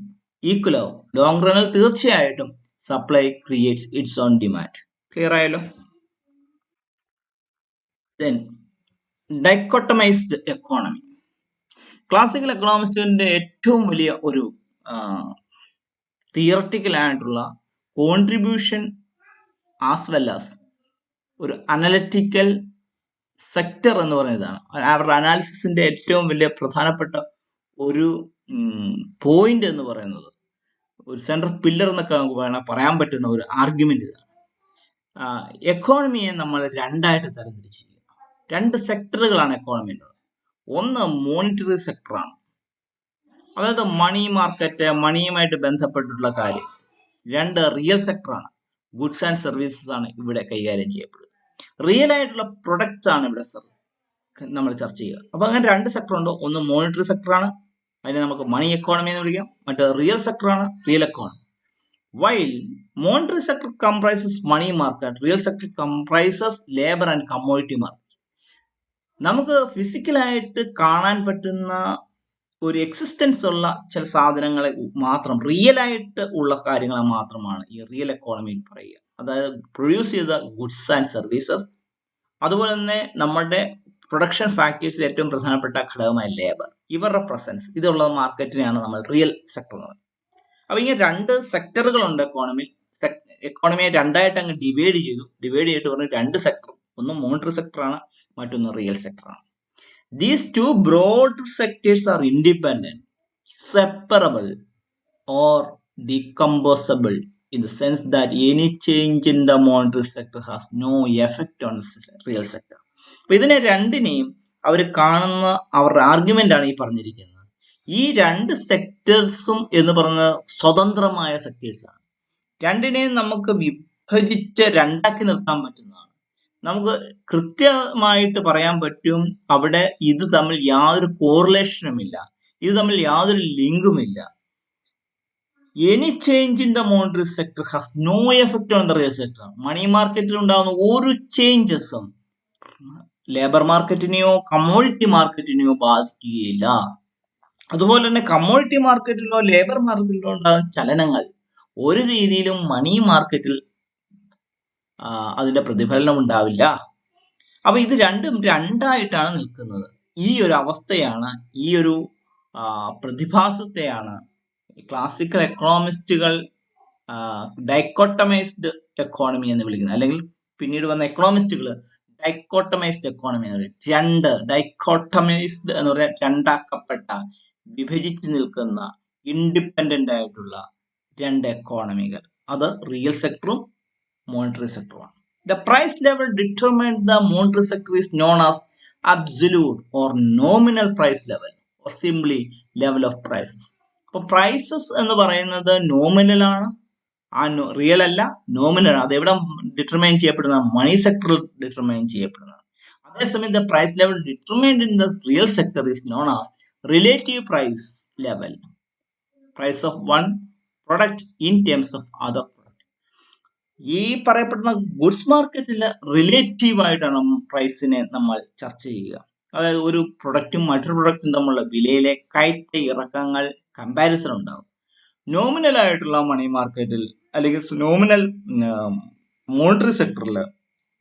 ഈക്വൽ ആവും. ലോങ് റണ്ണിൽ തീർച്ചയായിട്ടും supply creates its own demand. Clear ആയല്ലോ? Then dichotomised economy. ക്ലാസിക്കൽ എക്കണോമിസ്റ്റിന്റെ ഏറ്റവും വലിയ ഒരു തിയറട്ടിക്കൽ ആയിട്ടുള്ള കോൺട്രിബ്യൂഷൻ ആസ് വെൽ ആസ് ഒരു അനലിറ്റിക്കൽ സെക്ടർ എന്ന് പറയുന്നതാണ്. അവരുടെ അനാലിസിസിന്റെ ഏറ്റവും വലിയ പ്രധാനപ്പെട്ട ഒരു പോയിന്റ് എന്ന് പറയുന്നത്, ഒരു സെൻട്രൽ പില്ലർ എന്നൊക്കെ നമുക്ക് വേണം പറയാൻ പറ്റുന്ന ഒരു ആർഗ്യുമെന്റ് ഇതാണ്. എക്കോണമിയെ നമ്മൾ രണ്ടായിട്ട് തരംതിരിച്ചിരിക്കുന്നു. രണ്ട് സെക്ടറുകളാണ് എക്കോണമിയിൽ. ഒന്ന് മോണിറ്ററി സെക്ടറാണ്, അതായത് മണി മാർക്കറ്റ്, മണിയുമായിട്ട് ബന്ധപ്പെട്ടിട്ടുള്ള കാര്യം. രണ്ട് റിയൽ സെക്ടറാണ്, ഗുഡ്സ് ആൻഡ് സർവീസസ് ആണ് ഇവിടെ കൈകാര്യം ചെയ്യപ്പെടുന്നത്. റിയൽ ആയിട്ടുള്ള പ്രൊഡക്ട്സ് ആണ് ഇവിടെ നമ്മൾ ചർച്ച ചെയ്യുക. അപ്പൊ അങ്ങനെ രണ്ട് സെക്ടർ ഉണ്ട്. ഒന്ന് മോണിറ്ററി സെക്ടറാണ്, അതിനെ നമുക്ക് മണി എക്കോണമി എന്ന് വിളിക്കാം. മറ്റേത് റിയൽ സെക്ടറാണ്, real economy. While monetary sector comprises money market, real sector comprises labour and commodity market. നമുക്ക് ഫിസിക്കലായിട്ട് കാണാൻ പറ്റുന്ന ഒരു എക്സിസ്റ്റൻസ് ഉള്ള ചില സാധനങ്ങളെ മാത്രം, റിയൽ ആയിട്ട് ഉള്ള കാര്യങ്ങളെ മാത്രമാണ് ഈ റിയൽ എക്കോണമിയിൽ പറയുക. അതായത് പ്രൊഡ്യൂസ് ചെയ്ത ഗുഡ്സ് ആൻഡ് സർവീസസ്, അതുപോലെ തന്നെ നമ്മുടെ പ്രൊഡക്ഷൻ ഫാക്ടേഴ്സിൽ ഏറ്റവും പ്രധാനപ്പെട്ട ഘടകമായ ലേബർ, ഇവരുടെ പ്രസൻസ്, ഇതുള്ള മാർക്കറ്റിനെയാണ് നമ്മൾ റിയൽ സെക്ടർ എന്ന് പറയുന്നത്. അപ്പൊ ഇങ്ങനെ രണ്ട് സെക്ടറുകളുണ്ട് എക്കോണമിയിൽ. എക്കോണമിയെ രണ്ടായിട്ട് അങ്ങ് ഡിവൈഡ് ചെയ്തിട്ട് പറഞ്ഞു രണ്ട് സെക്ടർ, ഒന്ന് മോണിറ്ററി സെക്ടറാണ്, മറ്റൊന്ന് real സെക്ടറാണ്. These two broad sectors are independent, separable, or decomposable in the sense that any change in the monetary sector has no effect on the real sector. അപ്പൊ ഇതിനെ രണ്ടിനെയും അവർ കാണുന്ന അവരുടെ ആർഗ്യുമെന്റ് ആണ് ഈ പറഞ്ഞിരിക്കുന്നത്. ഈ രണ്ട് സെക്ടേഴ്സും എന്ന് പറഞ്ഞ സ്വതന്ത്രമായ സെക്ടേഴ്സാണ്. രണ്ടിനെയും നമുക്ക് വിഭജിച്ച് രണ്ടാക്കി നിർത്താൻ പറ്റുന്നതാണ്. നമുക്ക് കൃത്യമായിട്ട് പറയാൻ പറ്റും അവിടെ ഇത് തമ്മിൽ യാതൊരു കോറിലേഷനും ഇല്ല, ഇത് തമ്മിൽ യാതൊരു ലിങ്കുമില്ല. Any change in the monetary sector has no effect on the real sector. Money മാർക്കറ്റിൽ ഉണ്ടാകുന്ന ഒരു ചേഞ്ചസും ലേബർ മാർക്കറ്റിനെയോ കമ്മോഡിറ്റി മാർക്കറ്റിനെയോ ബാധിക്കുകയില്ല. അതുപോലെ തന്നെ കമ്മോഡിറ്റി മാർക്കറ്റിലോ ലേബർ മാർക്കറ്റിലോ ഉണ്ടാകുന്ന ചലനങ്ങൾ ഒരു രീതിയിലും മണി മാർക്കറ്റിൽ അതിന്റെ പ്രതിഫലനം ഉണ്ടാവില്ല. അപ്പൊ ഇത് രണ്ടും രണ്ടായിട്ടാണ് നിൽക്കുന്നത്. ഈ ഒരു അവസ്ഥയാണ്, ഈ ഒരു പ്രതിഭാസത്തെയാണ് ക്ലാസിക്കൽ എക്കണോമിസ്റ്റുകൾ ഡൈക്കോട്ടമൈസ്ഡ് എക്കോണമി എന്ന് വിളിക്കുന്നത്. അല്ലെങ്കിൽ പിന്നീട് വന്ന എക്കണോമിസ്റ്റുകൾ ഡൈക്കോട്ടമൈസ്ഡ് എക്കോണമി എന്ന് പറയും. ഡൈക്കോട്ടമൈസ്ഡ് എന്ന് പറയാൻ രണ്ടാക്കപ്പെട്ട, വിഭജിച്ച് നിൽക്കുന്ന, ഇൻഡിപെൻഡന്റ് ആയിട്ടുള്ള രണ്ട് എക്കോണമികൾ. അത് റിയൽ സെക്ടറും മോണിറ്ററി സെക്ടറുമാണ്. The price level determined the monetary sector is known as absolute or nominal price level or simply level of prices. അപ്പൊ പ്രൈസസ് എന്ന് പറയുന്നത് നോമിനൽ ആണ്, ആ റിയൽ അല്ല, നോമിനൽ ആണ്. അത് എവിടെ ഡിറ്റർമൈൻ ചെയ്യപ്പെടുന്ന? മണി സെക്ടറിൽ ഡിറ്റർമൈൻ ചെയ്യപ്പെടുന്നതാണ്. അതേസമയം the price level determined in the real sector is known as relative price level, price of one product in terms of other product. ഈ പറയപ്പെടുന്ന ഗുഡ്സ് മാർക്കറ്റിൽ റിലേറ്റീവ് ആയിട്ടാണ് പ്രൈസിനെ നമ്മൾ ചർച്ച ചെയ്യുക. അതായത് ഒരു പ്രൊഡക്റ്റും മറ്റൊരു പ്രൊഡക്റ്റും തമ്മിലുള്ള വിലയിലെ കയറ്റ ഇറക്കങ്ങൾ കമ്പാരിസൺ ഉണ്ടാവും. നോമിനൽ ആയിട്ടുള്ള മണി മാർക്കറ്റിൽ അല്ലെങ്കിൽ നോമിനൽ മോണിറ്ററി സെക്ടറിൽ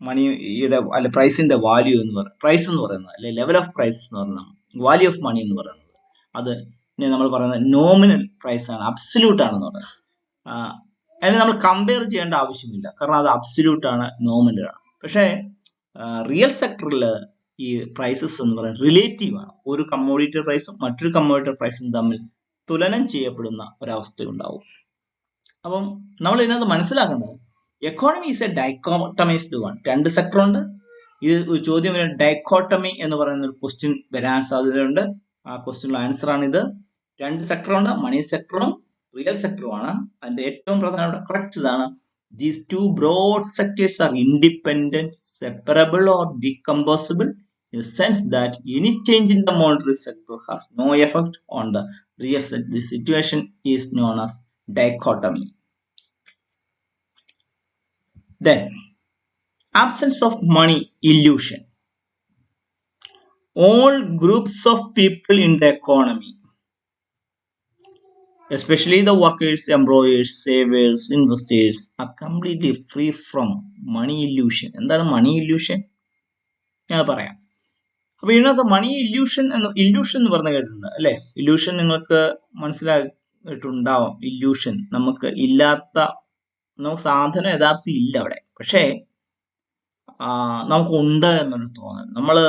മണിയുടെ അല്ലെ പ്രൈസിന്റെ വാല്യൂ എന്ന് പറയുന്നത്, പ്രൈസ് എന്ന് പറയുന്നത് അല്ലെ ലെവൽ ഓഫ് പ്രൈസ് എന്ന് പറയുന്നത്, വാല്യൂ ഓഫ് മണി എന്ന് പറയുന്നത്, അത് നമ്മൾ പറയുന്നത് നോമിനൽ പ്രൈസ് ആണ്, അബ്സല്യൂട്ട് ആണെന്ന് പറയുന്നത്. അതിനെ നമ്മൾ കമ്പയർ ചെയ്യേണ്ട ആവശ്യമില്ല, കാരണം അത് അബ്സല്യൂട്ട് ആണ്, നോമിനൽ ആണ്. പക്ഷേ റിയൽ സെക്ടറിൽ ഈ പ്രൈസസ് എന്ന് പറയുന്നത് റിലേറ്റീവ് ആണ്. ഒരു കമ്മോഡിറ്റി പ്രൈസും മറ്റൊരു കമ്മോഡിറ്റി പ്രൈസും തമ്മിൽ തുലനം ചെയ്യപ്പെടുന്ന ഒരവസ്ഥ ഉണ്ടാവും. അപ്പം നമ്മൾ ഇതിനകത്ത് മനസ്സിലാക്കേണ്ടത് എക്കോണമി ഈസ് എ ഡൈക്കോട്ടമൈസ്ഡ് വൺ. രണ്ട് സെക്ടർ ഉണ്ട്. ഇത് ഒരു ചോദ്യം വരാൻ ഡൈക്കോട്ടമി എന്ന് പറയുന്ന ഒരു ക്വസ്റ്റ്യൻ വരാൻ സാധ്യതയുണ്ട്. ആ ക്വസ്റ്റ്യനുള്ള ആൻസർ ആണ് ഇത്. രണ്ട് സെക്ടർ ഉണ്ട്, മണി സെക്ടറും റിയൽ സെക്ടറുമാണ്. അതിന്റെ ഏറ്റവും പ്രധാനപ്പെട്ട കറക്റ്റ് ഇതാണ്: these two broad sectors are independent, separable or decomposable in the sense that any change in the monetary sector has no effect on the real sector. The situation is known as dichotomy. Then, absence of money illusion. All groups of people in the economy, especially the workers, employers, savers, investors, are completely free from money illusion. എന്താണ് മണി illusion? ഞാൻ പറയാം. അപ്പൊ ഇതിനകത്ത് മണി illusion എന്ന് പറഞ്ഞ കേട്ടിട്ടുണ്ട് അല്ലെ? Illusion നിങ്ങൾക്ക് മനസ്സിലായിട്ടുണ്ടാവാം. ഇല്യൂഷൻ നമുക്ക് ഇല്ലാത്ത, നമുക്ക് സാധനം യഥാർത്ഥം ഇല്ല അവിടെ, പക്ഷേ നമുക്ക് ഉണ്ട് എന്നൊരു തോന്നൽ. നമ്മള്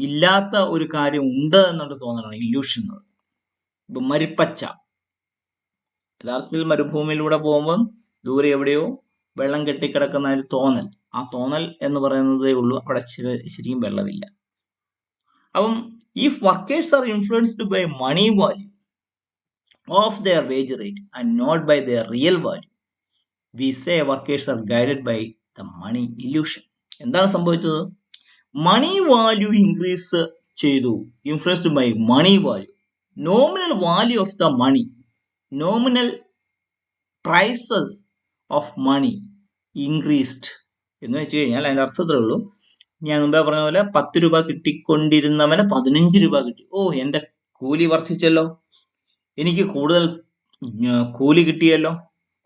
ഇല്ലാത്ത ഒരു കാര്യം ഉണ്ട് എന്നൊരു തോന്നലാണ് ഇല്യൂഷൻ. ഇപ്പൊ മരുപ്പച്ച, യഥാർത്ഥത്തിൽ മരുഭൂമിയിലൂടെ പോകുമ്പോൾ ദൂരെ എവിടെയോ വെള്ളം കെട്ടിക്കിടക്കുന്ന ഒരു തോന്നൽ. ആ തോന്നൽ എന്ന് പറയുന്നതേ ഉള്ളൂ, അവിടെ ശരിക്കും വെള്ളമില്ല. അപ്പം if workers are influenced by money value of their wage rate and not by their real value, we say workers are guided by the money illusion. എന്താണ് സംഭവിച്ചത്? മണി വാല്യൂ ഇൻക്രീസ് ചെയ്തു, influenced by money value. Nominal value of the money, nominal prices of money increased എന്ന് വെച്ച് കഴിഞ്ഞാൽ അതിന്റെ അർത്ഥത്രേ ഉള്ളൂ, ഞാൻ മുമ്പേ പറഞ്ഞ പോലെ 10 രൂപ കിട്ടിക്കൊണ്ടിരുന്നവന് 15 രൂപ കിട്ടി. ഓ, എന്റെ കൂലി വർദ്ധിച്ചല്ലോ, എനിക്ക് കൂടുതൽ കൂലി കിട്ടിയല്ലോ,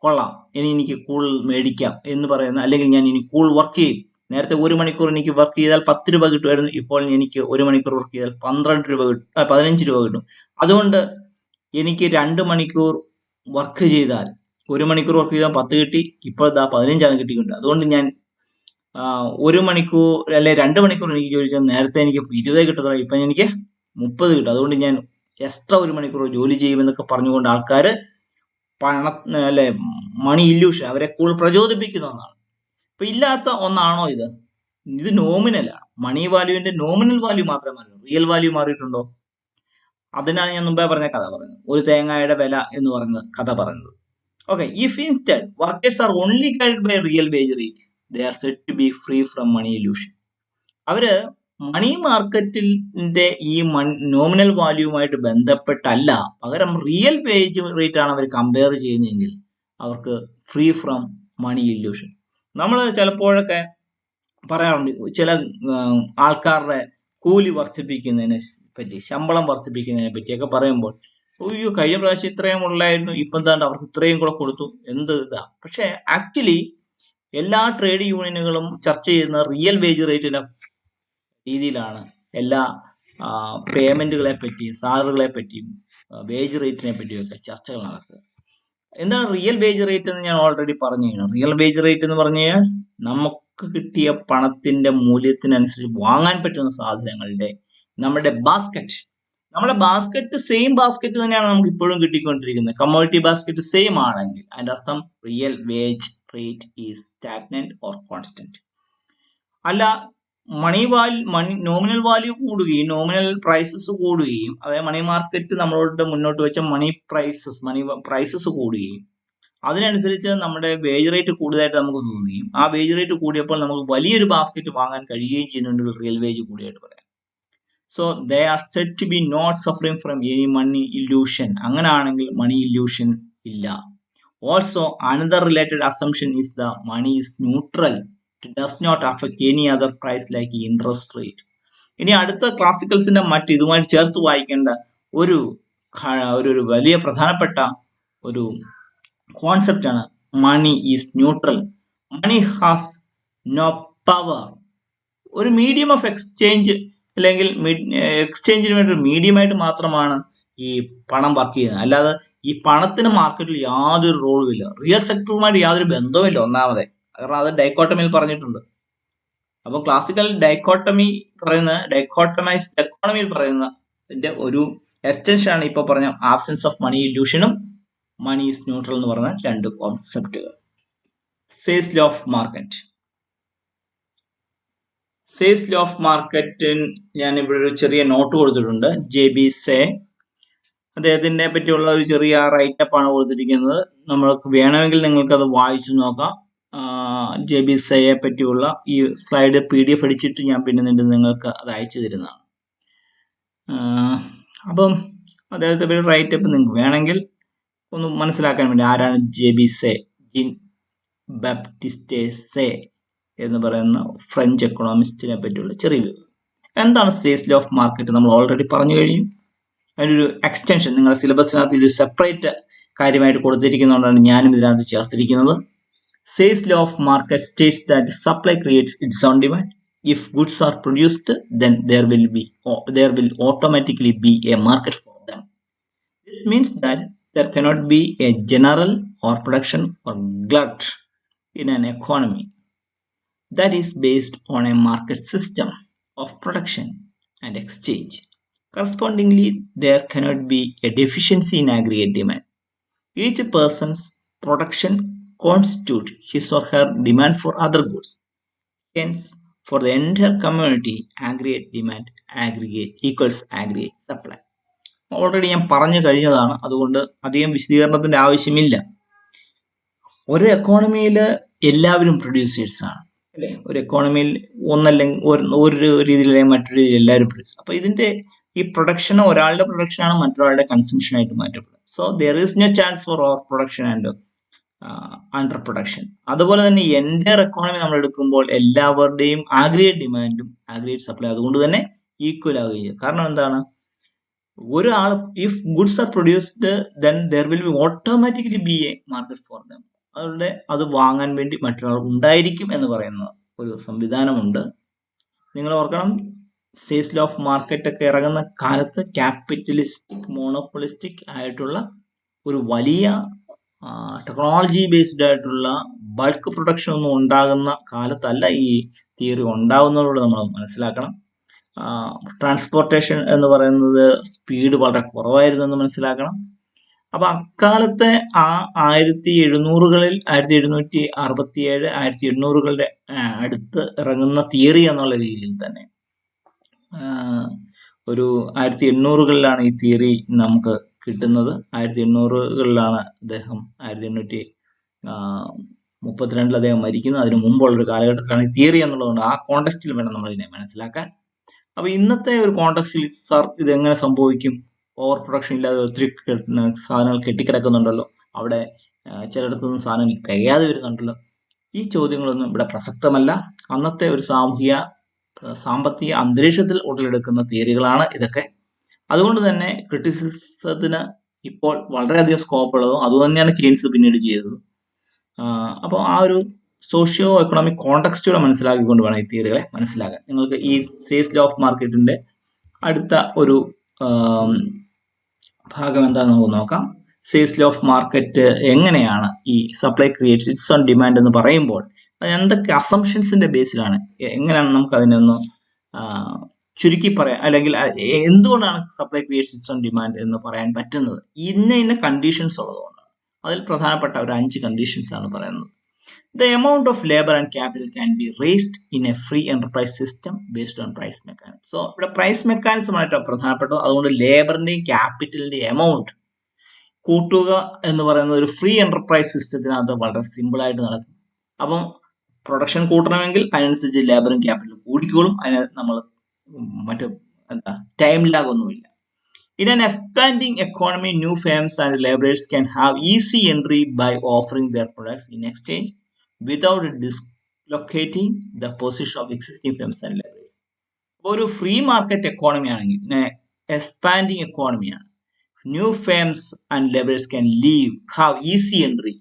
കൊള്ളാം, ഇനി എനിക്ക് കൂടുതൽ മേടിക്കാം എന്ന് പറയുന്ന, അല്ലെങ്കിൽ ഞാൻ ഇനി കൂടുതൽ വർക്ക് ചെയ്യും. നേരത്തെ 1 മണിക്കൂർ എനിക്ക് വർക്ക് ചെയ്താൽ 10 രൂപ കിട്ടുമായിരുന്നു, ഇപ്പോൾ എനിക്ക് 1 മണിക്കൂർ വർക്ക് ചെയ്താൽ 15 രൂപ കിട്ടും, 15 രൂപ കിട്ടും. അതുകൊണ്ട് എനിക്ക് 2 മണിക്കൂർ വർക്ക് ചെയ്താൽ, 1 മണിക്കൂർ വർക്ക് ചെയ്താൽ 10 കിട്ടി, ഇപ്പോൾ 15 കിട്ടിയിട്ടുണ്ട്. അതുകൊണ്ട് ഞാൻ 1 മണിക്കൂർ അല്ലെ 2 മണിക്കൂർ എനിക്ക് ജോലി ചെയ്താൽ നേരത്തെ എനിക്ക് 20 കിട്ടത്തില്ല, ഇപ്പൊ എനിക്ക് 30 കിട്ടും. അതുകൊണ്ട് ഞാൻ എക്സ്ട്രാ 1 മണിക്കൂർ ജോലി ചെയ്യുമെന്നൊക്കെ പറഞ്ഞുകൊണ്ട് ആൾക്കാർ അല്ലെ മണി ഇല്യൂഷൻ, അവരെ കൂടുതൽ പ്രചോദിപ്പിക്കുന്ന ഒന്നാണ്. ഇപ്പൊ ഇല്ലാത്ത ഒന്നാണോ ഇത്? ഇത് നോമിനലാണ്. മണി വാല്യൂവിന്റെ നോമിനൽ വാല്യൂ മാത്രമേ മാറിയുള്ളൂ, റിയൽ വാല്യൂ മാറിയിട്ടുണ്ടോ? അതിനാണ് ഞാൻ മുമ്പേ പറഞ്ഞ കഥ പറയുന്നത്, ഒരു തേങ്ങയുടെ വില എന്ന് പറയുന്ന കഥ പറയുന്നത്. Okay, if instead workers are only guided by real wage rate, they are said to be free from money illusion. അവര് മണി മാർക്കറ്റിന്റെ ഈ നോമിനൽ വാല്യൂവുമായിട്ട് ബന്ധപ്പെട്ടല്ല, പകരം റിയൽ വേജ് റേറ്റ് ആണ് അവർ കമ്പയർ ചെയ്യുന്നതെങ്കിൽ അവർക്ക് ഫ്രീ ഫ്രം മണി ഇല്യൂഷൻ. നമ്മൾ ചിലപ്പോഴൊക്കെ പറയാറുണ്ട്, ചില ആൾക്കാരുടെ കൂലി വർദ്ധിപ്പിക്കുന്നതിനെ പറ്റി, ശമ്പളം വർദ്ധിപ്പിക്കുന്നതിനെ പറ്റിയൊക്കെ പറയുമ്പോൾ, അയ്യോ കഴിഞ്ഞ പ്രാവശ്യം ഇത്രയും ഉള്ളായിരുന്നു, ഇപ്പം എന്താണ്ട് അവർക്ക് ഇത്രയും കൂടെ കൊടുത്തു, എന്ത് ഇതാ. പക്ഷെ ആക്ച്വലി എല്ലാ ട്രേഡ് യൂണിയനുകളും ചർച്ച ചെയ്യുന്ന റിയൽ വേജ് റേറ്റിന്റെ രീതിയിലാണ് എല്ലാ പേയ്മെന്റുകളെ പറ്റിയും സാലറികളെ പറ്റിയും വേജ് റേറ്റിനെ പറ്റിയും ഒക്കെ ചർച്ചകൾ നടക്കുക. എന്താണ് റിയൽ വേജ് റേറ്റ് എന്ന് ഞാൻ ഓൾറെഡി പറഞ്ഞു കഴിഞ്ഞു. റിയൽ വേജ് റേറ്റ് എന്ന് പറഞ്ഞു കഴിഞ്ഞാൽ നമുക്ക് കിട്ടിയ പണത്തിന്റെ മൂല്യത്തിനനുസരിച്ച് വാങ്ങാൻ പറ്റുന്ന സാധനങ്ങളുടെ നമ്മുടെ ബാസ്ക്കറ്റ്, നമ്മുടെ ബാസ്ക്കറ്റ് സെയിം ബാസ്ക്കറ്റ് തന്നെയാണ് നമുക്ക് ഇപ്പോഴും കിട്ടിക്കൊണ്ടിരിക്കുന്നത്. കമ്മോഡിറ്റി ബാസ്ക്കറ്റ് സെയിം ആണെങ്കിൽ അതിന്റെ അർത്ഥം real wage rate is stagnant or constant. അല്ല, നോമിനൽ വാല്യൂ കൂടുകയും നോമിനൽ പ്രൈസസ് കൂടുകയും അതായത് മണി മാർക്കറ്റ് നമ്മളോട് മുന്നോട്ട് വെച്ച മണി പ്രൈസസ് കൂടുകയും അതിനനുസരിച്ച് നമ്മുടെ വേജ് റേറ്റ് കൂടുതലായിട്ട് നമുക്ക് തോന്നുകയും ആ വേജ് റേറ്റ് കൂടിയപ്പോൾ നമുക്ക് വലിയൊരു ബാസ്ക്കറ്റ് വാങ്ങാൻ കഴിയുകയും ചെയ്യുന്നുണ്ട് റിയൽ വേജ് കൂടിയായിട്ട് പറയാം. So they are said to be not suffering from any money illusion. അങ്ങനെയാണെങ്കിൽ മണി ഇല്യൂഷൻ ഇല്ല. Also another related assumption is the money is neutral. It does not affect any other price like interest rate. ഇനി അടുത്ത ക്ലാസിക്കൽസിന്റെ മറ്റ് ഇതുമായിട്ട് ചേർത്ത് വായിക്കേണ്ട ഒരു വലിയ പ്രധാനപ്പെട്ട ഒരു കോൺസെപ്റ്റ് ആണ് money is neutral. Money has no power. ഒരു മീഡിയം ഓഫ് എക്സ്ചേഞ്ച് അല്ലെങ്കിൽ എക്സ്ചേഞ്ചിന് വേണ്ടി ഒരു മീഡിയമായിട്ട് മാത്രമാണ് ഈ പണം വർക്ക് ചെയ്യുന്നത്. അല്ലാതെ ഈ പണത്തിന് മാർക്കറ്റിൽ യാതൊരു റോളും ഇല്ല. റിയൽ സെക്ടറുമായിട്ട് യാതൊരു ബന്ധവുമില്ല. ഒന്നാമതെ കാരണം അത് ഡൈക്കോട്ടമിയിൽ പറഞ്ഞിട്ടുണ്ട്. അപ്പോൾ ക്ലാസിക്കൽ ഡൈക്കോട്ടമൈസ്ഡ് എക്കോണമിയിൽ പറയുന്നതിന്റെ ഒരു എക്സ്റ്റൻഷൻ ആണ് ഇപ്പൊ പറഞ്ഞ ആബ്സെൻസ് ഓഫ് മണി ഇല്യൂഷനും മണി ഈസ് ന്യൂട്രൽ എന്ന് പറഞ്ഞ രണ്ട് കോൺസെപ്റ്റുകൾ. Say's law of market. Say's law of market ഞാൻ ഇവിടെ ഒരു ചെറിയ നോട്ട് കൊടുത്തിട്ടുണ്ട്. JB സേ അദ്ദേഹത്തിനെ പറ്റിയുള്ള ഒരു ചെറിയ റൈറ്റപ്പ് ആണ് കൊടുത്തിരിക്കുന്നത്. നമ്മൾക്ക് വേണമെങ്കിൽ നിങ്ങൾക്ക് അത് വായിച്ചു നോക്കാം. JB സേയെ പറ്റിയുള്ള ഈ സ്ലൈഡ് PDF അടിച്ചിട്ട് ഞാൻ പിന്നെ നിങ്ങൾക്ക് അത് അയച്ചു തരുന്നതാണ്. അപ്പം അദ്ദേഹത്തെ പറ്റി റൈറ്റപ്പ് നിങ്ങൾക്ക് വേണമെങ്കിൽ ഒന്ന് മനസ്സിലാക്കാൻ വേണ്ടി ആരാണ് JB say, gene Baptist say എന്ന് പറയുന്ന ഫ്രഞ്ച് എക്കണോമിസ്റ്റിനെ പറ്റിയുള്ള ചെറിയ എന്താണ് സേസ് ലോ ഓഫ് മാർക്കറ്റ് നമ്മൾ ഓൾറെഡി പറഞ്ഞു കഴിഞ്ഞു. അതിനൊരു എക്സ്റ്റൻഷൻ നിങ്ങളുടെ സിലബസിനകത്ത് ഇത് സെപ്പറേറ്റ് കാര്യമായിട്ട് കൊടുത്തിരിക്കുന്നതുകൊണ്ടാണ് ഞാനും ഇതിനകത്ത് ചേർത്തിരിക്കുന്നത്. Say's law of market states that supply creates its own demand. If goods are produced, then there will automatically be a market for them. This means that there cannot be a general overproduction or glut in an economy that is based on a market system of production and exchange. Correspondingly, there cannot be a deficiency in aggregate demand. Each person's production constitutes his or her demand for other goods. Hence, for the entire community, aggregate demand equals aggregate supply. Already ഞാൻ പറഞ്ഞു കഴിഞ്ഞതാണ്, അതുകൊണ്ട് അധികം വിശദീകരണത്തിന്റെ ആവശ്യമില്ല. ഒരു എക്കോണമിയിൽ എല്ലാവരും producers ആണ് അല്ലെ. ഒരു എക്കോണമിയിൽ ഒന്നല്ലെങ്കിൽ ഒരു രീതിയിലെങ്കിൽ മറ്റൊരു രീതിയിൽ എല്ലാവരും പ്രൊഡ്യൂസ്. അപ്പൊ ഇതിന്റെ ഈ പ്രൊഡക്ഷൻ ഒരാളുടെ പ്രൊഡക്ഷനാണ് മറ്റൊരാളുടെ കൺസംഷൻ ആയിട്ട് മാറ്റപ്പെടുന്നത്. So there is no chance for over production and under production. അതുപോലെ തന്നെ എൻ്റയർ എക്കോണമി നമ്മൾ എടുക്കുമ്പോൾ എല്ലാവരുടെയും ആഗ്രിഗേറ്റ് ഡിമാൻഡും ആഗ്രിഗേറ്റ് സപ്ലൈ അതുകൊണ്ട് തന്നെ ഈക്വൽ ആവുകയും ചെയ്യും. കാരണം എന്താണ്, ഒരാൾ if goods are produced then there will be automatically B A market for them. അവരുടെ അത് വാങ്ങാൻ വേണ്ടി മറ്റൊരാൾ ഉണ്ടായിരിക്കും എന്ന് പറയുന്ന ഒരു സംവിധാനമുണ്ട്. നിങ്ങൾ ഓർക്കണം, സേസ് ലോ ഓഫ് മാർക്കറ്റ് ഒക്കെ ഇറങ്ങുന്ന കാലത്ത് ക്യാപിറ്റലിസ്റ്റിക് മോണോപ്പൊളിസ്റ്റിക് ആയിട്ടുള്ള ഒരു വലിയ ടെക്നോളജി ബേസ്ഡ് ആയിട്ടുള്ള ബൾക്ക് പ്രൊഡക്ഷൻ ഒന്നും ഉണ്ടാകുന്ന കാലത്തല്ല ഈ തിയറി ഉണ്ടാകുന്നതോട് നമ്മൾ മനസ്സിലാക്കണം. ട്രാൻസ്പോർട്ടേഷൻ എന്ന് പറയുന്നത് സ്പീഡ് വളരെ കുറവായിരുന്നു എന്ന് മനസ്സിലാക്കണം. അപ്പൊ അക്കാലത്തെ ആ 1700-കളിൽ 1767 1800-കളുടെ അടുത്ത് ഇറങ്ങുന്ന തിയറി എന്നുള്ള രീതിയിൽ തന്നെ ഒരു 1800-കളിലാണ് ഈ തിയറി നമുക്ക് കിട്ടുന്നത്. 1800-കളിലാണ് അദ്ദേഹം 1832 അദ്ദേഹം മരിക്കുന്നത്. അതിനു മുമ്പുള്ളൊരു കാലഘട്ടത്തിലാണ് ഈ തിയറി എന്നുള്ളതുകൊണ്ട് ആ കോണ്ടെക്സ്റ്റിൽ വേണം നമ്മൾ ഇതിനെ മനസ്സിലാക്കാൻ. അപ്പൊ ഇന്നത്തെ ഒരു കോണ്ടെക്സ്റ്റിൽ ഇതെങ്ങനെ സംഭവിക്കും? ഓവർ പ്രൊഡക്ഷൻ ഇല്ലാതെ ഒത്തിരി സാധനങ്ങൾ കെട്ടിക്കിടക്കുന്നുണ്ടല്ലോ, അവിടെ ചിലയിടത്തൊന്നും സാധനങ്ങൾ തികയാതെ വരുന്നുണ്ടല്ലോ. ഈ ചോദ്യങ്ങളൊന്നും ഇവിടെ പ്രസക്തമല്ല. അന്നത്തെ ഒരു സാമ്പത്തിക അന്തരീക്ഷത്തിൽ ഉടലെടുക്കുന്ന തിയറികളാണ് ഇതൊക്കെ. അതുകൊണ്ട് തന്നെ ക്രിറ്റിസിസത്തിന് ഇപ്പോൾ വളരെയധികം സ്കോപ്പ് ഉള്ളതും അതുതന്നെയാണ് കെയ്ൻസ് പിന്നീട് ചെയ്തത്. അപ്പോൾ ആ ഒരു സോഷ്യോ എക്കണോമിക് കോണ്ടെക്സ്റ്റൂടെ മനസ്സിലാക്കിക്കൊണ്ട് വേണം ഈ തിയറികളെ മനസ്സിലാക്കാൻ. നിങ്ങൾക്ക് ഈ സേസ് ലോ ഓഫ് മാർക്കറ്റിന്റെ അടുത്ത ഒരു ഭാഗം എന്താണെന്ന് നമുക്ക് നോക്കാം. സേസ് ലോ ഓഫ് മാർക്കറ്റ് എങ്ങനെയാണ് ഈ supply creates its own demand എന്ന് പറയുമ്പോൾ അത് എന്തൊക്കെ അസംഷൻസിന്റെ ബേസിലാണ്, എങ്ങനെയാണ് നമുക്ക് അതിനൊന്ന് ചുരുക്കി പറയാം, അല്ലെങ്കിൽ എന്തുകൊണ്ടാണ് supply creates its own demand എന്ന് പറയാൻ പറ്റുന്നത്? ഇന്ന കണ്ടീഷൻസ് ഉള്ളതുകൊണ്ടാണ്. അതിൽ പ്രധാനപ്പെട്ട ഒരു 5 കണ്ടീഷൻസ് ആണ് പറയുന്നത്. The amount of labor and capital can be raised in a free enterprise system based on price mechanism. So ഇവിടെ പ്രൈസ് മെക്കാനിസം ആയിട്ടോ പ്രധാനപ്പെട്ടത്. അതുകൊണ്ട് ലേബറിന്റെയും ക്യാപിറ്റലിന്റെയും എമൗണ്ട് കൂട്ടുക എന്ന് പറയുന്ന ഒരു ഫ്രീ എന്റർപ്രൈസ് സിസ്റ്റത്തിനകത്ത് വളരെ സിമ്പിൾ ആയിട്ട് നടക്കും. അപ്പം പ്രൊഡക്ഷൻ കൂട്ടണമെങ്കിൽ അതിനനുസരിച്ച് ലേബറും ക്യാപിറ്റലും കൂടിക്കോളും. അതിന് നമ്മൾ മറ്റു ടൈം ലാഗ് ഒന്നുമില്ല. In an expanding economy, new firms and laborers can have easy entry by offering their products in exchange without dislocating the position of existing firms and laborers. ഒരു free market economy ആണെങ്കിൽ expanding എക്കോണമിയാണ്. New firms and labours can leave, have easy entry,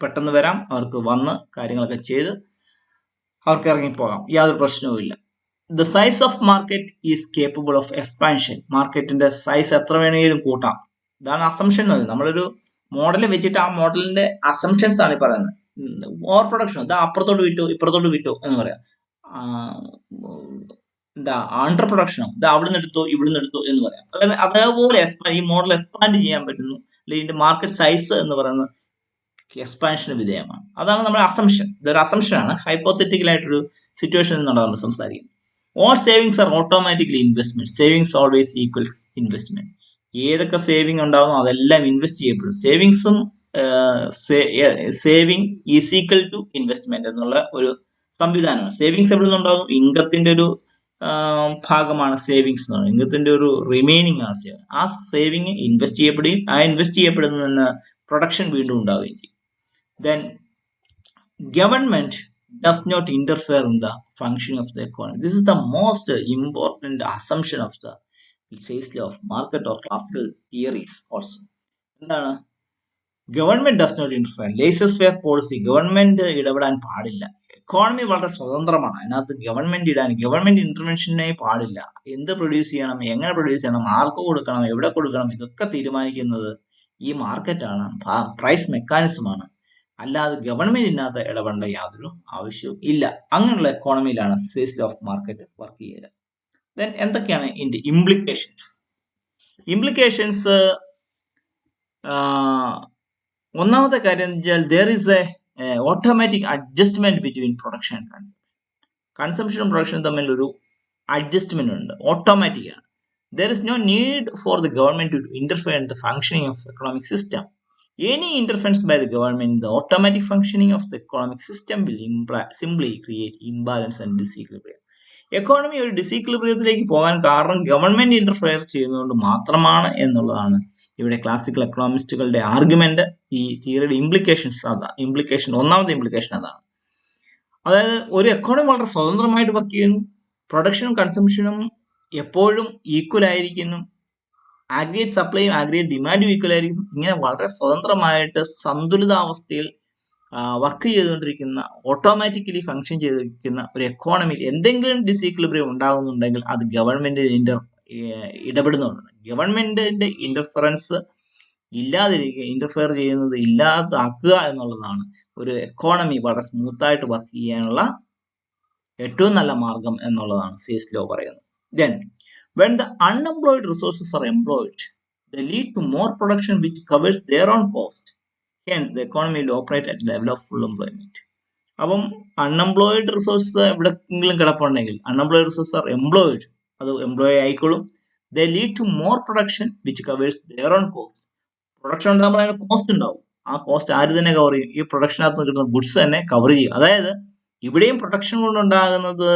പെട്ടെന്ന് വരാം, അവർക്ക് വന്ന് കാര്യങ്ങളൊക്കെ ചെയ്ത് അവർക്ക് ഇറങ്ങിപ്പോകാം, യാതൊരു പ്രശ്നവുമില്ല. The size of market is capable of expansion. മാർക്കറ്റിന്റെ സൈസ് എത്ര വേണമെങ്കിലും കൂട്ടാം. ഇതാണ് അസംഷൻ. നമ്മളൊരു മോഡൽ വെച്ചിട്ട് ആ മോഡലിന്റെ അസംഷൻസ് ആണ് ഈ പറയുന്നത്. ഓവർ പ്രൊഡക്ഷൻ, ഇതാ അപ്പുറത്തോട്ട് വിറ്റോ ഇപ്പുറത്തോട്ട് വിറ്റോ എന്ന് പറയാം. എന്താ അണ്ടർ പ്രൊഡക്ഷനോ, ഇത് അവിടുന്ന് എടുത്തോ ഇവിടുന്ന് എടുത്തോ എന്ന് പറയാം. അതേപോലെ ഈ മോഡൽ എക്സ്പാൻഡ് ചെയ്യാൻ പറ്റുന്നു, അല്ലെങ്കിൽ ഇതിന്റെ മാർക്കറ്റ് സൈസ് എന്ന് പറയുന്നത് എക്സ്പാൻഷന് വിധേയമാണ്. അതാണ് നമ്മുടെ അസംഷൻ. ഇതൊരു അസംഷൻ ആണ്, ഹൈപ്പോത്തറ്റിക്കൽ ആയിട്ടൊരു സിറ്റുവേഷൻ എന്നാണ് നമ്മൾ സംസാരിക്കുന്നത്. All savings are automatically investment. Savings always equals investment. ഏതൊക്കെ സേവിങ് ഉണ്ടാവുന്നു അതെല്ലാം ഇൻവെസ്റ്റ് ചെയ്യപ്പെടും. സേവിങ്സും saving is equal to investment എന്നുള്ള ഒരു സംവിധാനമാണ്. സേവിങ്സ് എവിടെ നിന്നുണ്ടാകുന്നു? ഇൻകത്തിന്റെ ഒരു ഭാഗമാണ് സേവിങ്സ് എന്ന് പറയുന്നത്. ഇൻകത്തിന്റെ ഒരു റിമൈനിങ് ആണ് സേവിങ്. ആ സേവിങ് ഇൻവെസ്റ്റ് ചെയ്യപ്പെടുകയും ആ ഇൻവെസ്റ്റ് ചെയ്യപ്പെടുന്ന പ്രൊഡക്ഷൻ വീണ്ടും ഉണ്ടാവുകയും ചെയ്യും. Then government does not interfere in the functioning of the economy. This is the most important assumption of the Say's law of market or classical theories also. എന്താണ്? Government does not interfere. Laissez faire policy, government ഇടപെടാൻ പാടില്ല. Economy വളരെ സ്വതന്ത്രമാണ്, അതിനകത്ത് government ഇന്റർവെൻഷനെ പാടില്ല. എന്ത് produce ചെയ്യണം, എങ്ങനെ പ്രൊഡ്യൂസ് ചെയ്യണം, ആർക്ക് കൊടുക്കണം, എവിടെ കൊടുക്കണം, ഇതൊക്കെ തീരുമാനിക്കുന്നത് ഈ മാർക്കറ്റാണ്, പ്രൈസ് മെക്കാനിസമാണ്. അല്ലാതെ ഗവൺമെന്റിനകത്ത് ഇടപെടേണ്ട യാതൊരു ആവശ്യവും ഇല്ല. അങ്ങനെയുള്ള എക്കോണമിയിലാണ് Say's law of market work ചെയ്യുക. ദെൻ എന്തൊക്കെയാണ് ഇതിന്റെ ഇംപ്ലിക്കേഷൻസ്? ഒന്നാമത്തെ കാര്യം എന്ന് വെച്ചാൽ there is a automatic adjustment between production and consumption. കൺസംഷനും പ്രൊഡക്ഷനും തമ്മിൽ ഒരു അഡ്ജസ്റ്റ്മെന്റ് ഉണ്ട്, ഓട്ടോമാറ്റിക് ആണ്. There is no need for the government to interfere in the functioning of the economic system. Any interference by the government in the automatic functioning of the economic system will simply create imbalance and disequilibrium. Economy ഒരു ഡിസീക്ലിബ്രിയത്തിലേക്ക് പോകാൻ കാരണം government interfere ചെയ്യുന്നതുകൊണ്ട് മാത്രമാണ് എന്നുള്ളതാണ് ഇവിടെ classical എക്കണോമിസ്റ്റുകളുടെ argument. ഈ തിയറിയുടെ ഒന്നാമത്തെ implication അതാണ്. അതായത് ഒരു എക്കോണമി വളരെ സ്വതന്ത്രമായിട്ട് വർക്ക് ചെയ്യുന്നു, പ്രൊഡക്ഷനും കൺസംഷനും എപ്പോഴും ഈക്വൽ ആയിരിക്കുന്നു, ആഗ്രിഗേറ്റ് സപ്ലൈയും ആഗ്രിഗേറ്റ് ഡിമാൻഡും ഈക്വൽ ആയിരിക്കും. ഇങ്ങനെ വളരെ സ്വതന്ത്രമായിട്ട് സന്തുലിതാവസ്ഥയിൽ വർക്ക് ചെയ്തുകൊണ്ടിരിക്കുന്ന, ഓട്ടോമാറ്റിക്കലി ഫങ്ഷൻ ചെയ്തിരിക്കുന്ന ഒരു എക്കോണമിയിൽ എന്തെങ്കിലും ഡിസീക്ലിബ്രിയം ഉണ്ടാകുന്നുണ്ടെങ്കിൽ അത് ഗവൺമെന്റ് ഇടപെടുന്നുണ്ട്. ഗവൺമെന്റിന്റെ ഇന്റർഫറൻസ് ഇന്റർഫെയർ ചെയ്യുന്നത് ഇല്ലാതാക്കുക എന്നുള്ളതാണ് ഒരു എക്കോണമി വളരെ സ്മൂത്തായിട്ട് വർക്ക് ചെയ്യാനുള്ള ഏറ്റവും നല്ല മാർഗം എന്നുള്ളതാണ് സേസ് ലോ പറയുന്നത്. Then when the unemployed resources are employed, they lead to more production which covers their own cost. Hence, the economy will operate at the level of full employment. അപ്പം unemployed resource എവിടെയെങ്കിലും കിടപ്പുണ്ടെങ്കിൽ unemployed resource are employed, അത് employee ആയിക്കോളും. They lead to more production which covers their own cost. Production ഉണ്ടാകുമ്പോൾ അതിന് cost ഉണ്ടാവും. ആ cost ആര് തന്നെ കവർ ചെയ്യും? ഈ പ്രൊഡക്ഷനകത്ത് കിട്ടുന്ന ഗുഡ്സ് തന്നെ കവർ ചെയ്യും. അതായത് ഇവിടെയും പ്രൊഡക്ഷൻ കൊണ്ടുണ്ടാകുന്നത്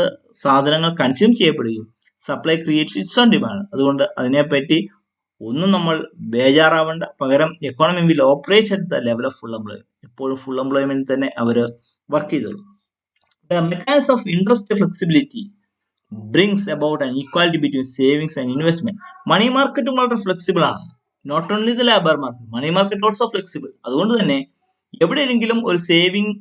സാധനങ്ങൾ കൺസ്യൂം ചെയ്യപ്പെടുകയും supply creates its own demand. അതുകൊണ്ട് അതിനെപ്പറ്റി ഒന്നും നമ്മൾ ബേജാറാവേണ്ട. പകരം economy will operate at the level of full employment. എപ്പോഴും ഫുൾ എംപ്ലോയ്മെന്റ് തന്നെ അവർ വർക്ക് ചെയ്തോളൂ. The mechanism of interest flexibility brings about an equality between savings and investment. Money മാർക്കറ്റും വളരെ ഫ്ലെക്സിബിൾ ആണ്. Not only the labour market, money market also flexible. അതുകൊണ്ട് തന്നെ എവിടെയെങ്കിലും ഒരു സേവിങ്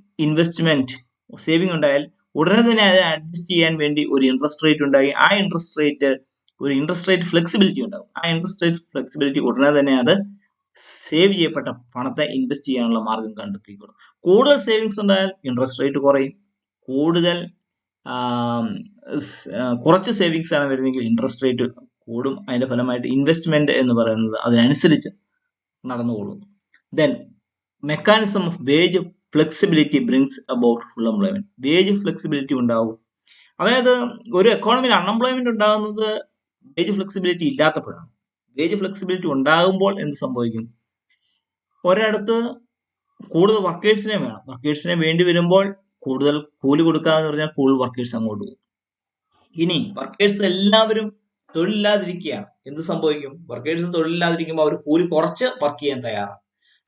ഉണ്ടായാൽ ഉടനെ തന്നെ അത് അഡ്ജസ്റ്റ് ചെയ്യാൻ വേണ്ടി ഒരു ഇൻട്രസ്റ്റ് റേറ്റ് ഉണ്ടായി. ആ ഇൻട്രസ്റ്റ് റേറ്റ് ഫ്ലെക്സിബിലിറ്റി ഉണ്ടാകും. ആ ഇൻട്രസ്റ്റ് റേറ്റ് ഫ്ലെക്സിബിലിറ്റി ഉടനെ തന്നെ അത് സേവ് ചെയ്യപ്പെട്ട പണത്തെ ഇൻവെസ്റ്റ് ചെയ്യാനുള്ള മാർഗം കണ്ടെത്തിക്കൊള്ളും. കൂടുതൽ സേവിങ്സ് ഉണ്ടായാൽ ഇൻട്രസ്റ്റ് റേറ്റ് കുറയും. കുറച്ച് സേവിങ്സ് ആണ് വരുന്നതെങ്കിൽ ഇൻട്രസ്റ്റ് റേറ്റ് കൂടും. അതിന്റെ ഫലമായിട്ട് ഇൻവെസ്റ്റ്മെന്റ് എന്ന് പറയുന്നത് അതിനനുസരിച്ച് നടന്നുകൊള്ളുന്നു. Then mechanism of wage flexibility brings about full employment. Wage flexibility ഉണ്ടാവും. അതായത് ഒരു എക്കോണമിയിൽ അൺഎംപ്ലോയ്മെന്റ് ഉണ്ടാകുന്നത് വേജ് ഫ്ലെക്സിബിലിറ്റി ഇല്ലാത്തപ്പോഴാണ്. വേജ് ഫ്ലെക്സിബിലിറ്റി ഉണ്ടാകുമ്പോൾ എന്ത് സംഭവിക്കും? ഒരിടത്ത് കൂടുതൽ വർക്കേഴ്സിനെ വേണം. വർക്കേഴ്സിനെ വേണ്ടി വരുമ്പോൾ കൂടുതൽ കൂലി കൊടുക്കാന്ന് പറഞ്ഞാൽ കൂടുതൽ വർക്കേഴ്സ് അങ്ങോട്ട് പോകും. ഇനി വർക്കേഴ്സ് എല്ലാവരും തൊഴിലില്ലാതിരിക്കുകയാണ്, എന്ത് സംഭവിക്കും? വർക്കേഴ്സിന് തൊഴിലില്ലാതിരിക്കുമ്പോൾ അവർ കൂലി കുറച്ച് വർക്ക് ചെയ്യാൻ തയ്യാറാണ്.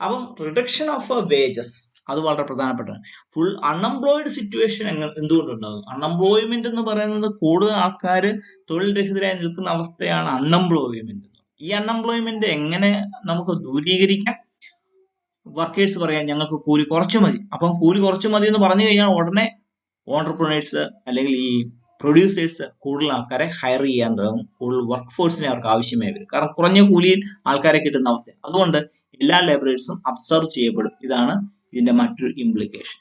അപ്പം റിഡക്ഷൻ ഓഫ് വേജസ് അത് വളരെ പ്രധാനപ്പെട്ടതാണ്. ഫുൾ അൺഎംപ്ലോയിഡ് സിറ്റുവേഷൻ എന്തുകൊണ്ടുണ്ടാകും? അൺഎംപ്ലോയ്മെന്റ് എന്ന് പറയുന്നത് കൂടുതൽ ആൾക്കാർ തൊഴിൽ രഹിതരായി നിൽക്കുന്ന അവസ്ഥയാണ് അൺഎംപ്ലോയ്മെന്റ്. ഈ അൺഎംപ്ലോയ്മെന്റ് എങ്ങനെ നമുക്ക് ദൂരീകരിക്കാം? വർക്കേഴ്സ് പറയാം ഞങ്ങൾക്ക് കൂലി കുറച്ച് മതി. അപ്പം കൂലി കുറച്ച് മതി എന്ന് പറഞ്ഞു കഴിഞ്ഞാൽ ഉടനെ ഓണ്ടർപ്രണേഴ്സ് അല്ലെങ്കിൽ ഈ പ്രൊഡ്യൂസേഴ്സ് കൂടുതൽ ആൾക്കാരെ ഹയർ ചെയ്യാൻ തുടങ്ങും. കൂടുതൽ വർക്ക് ഫോഴ്സിനെ അവർക്ക് ആവശ്യമായി വരും. കാരണം കുറഞ്ഞ കൂലിയിൽ ആൾക്കാരെ കിട്ടുന്ന അവസ്ഥ. അതുകൊണ്ട് എല്ലാ ലേബറേഴ്സും അബ്സർവ് ചെയ്യപ്പെടും. ഇതാണ് ഇതിന്റെ മറ്റൊരു ഇംപ്ലിക്കേഷൻ.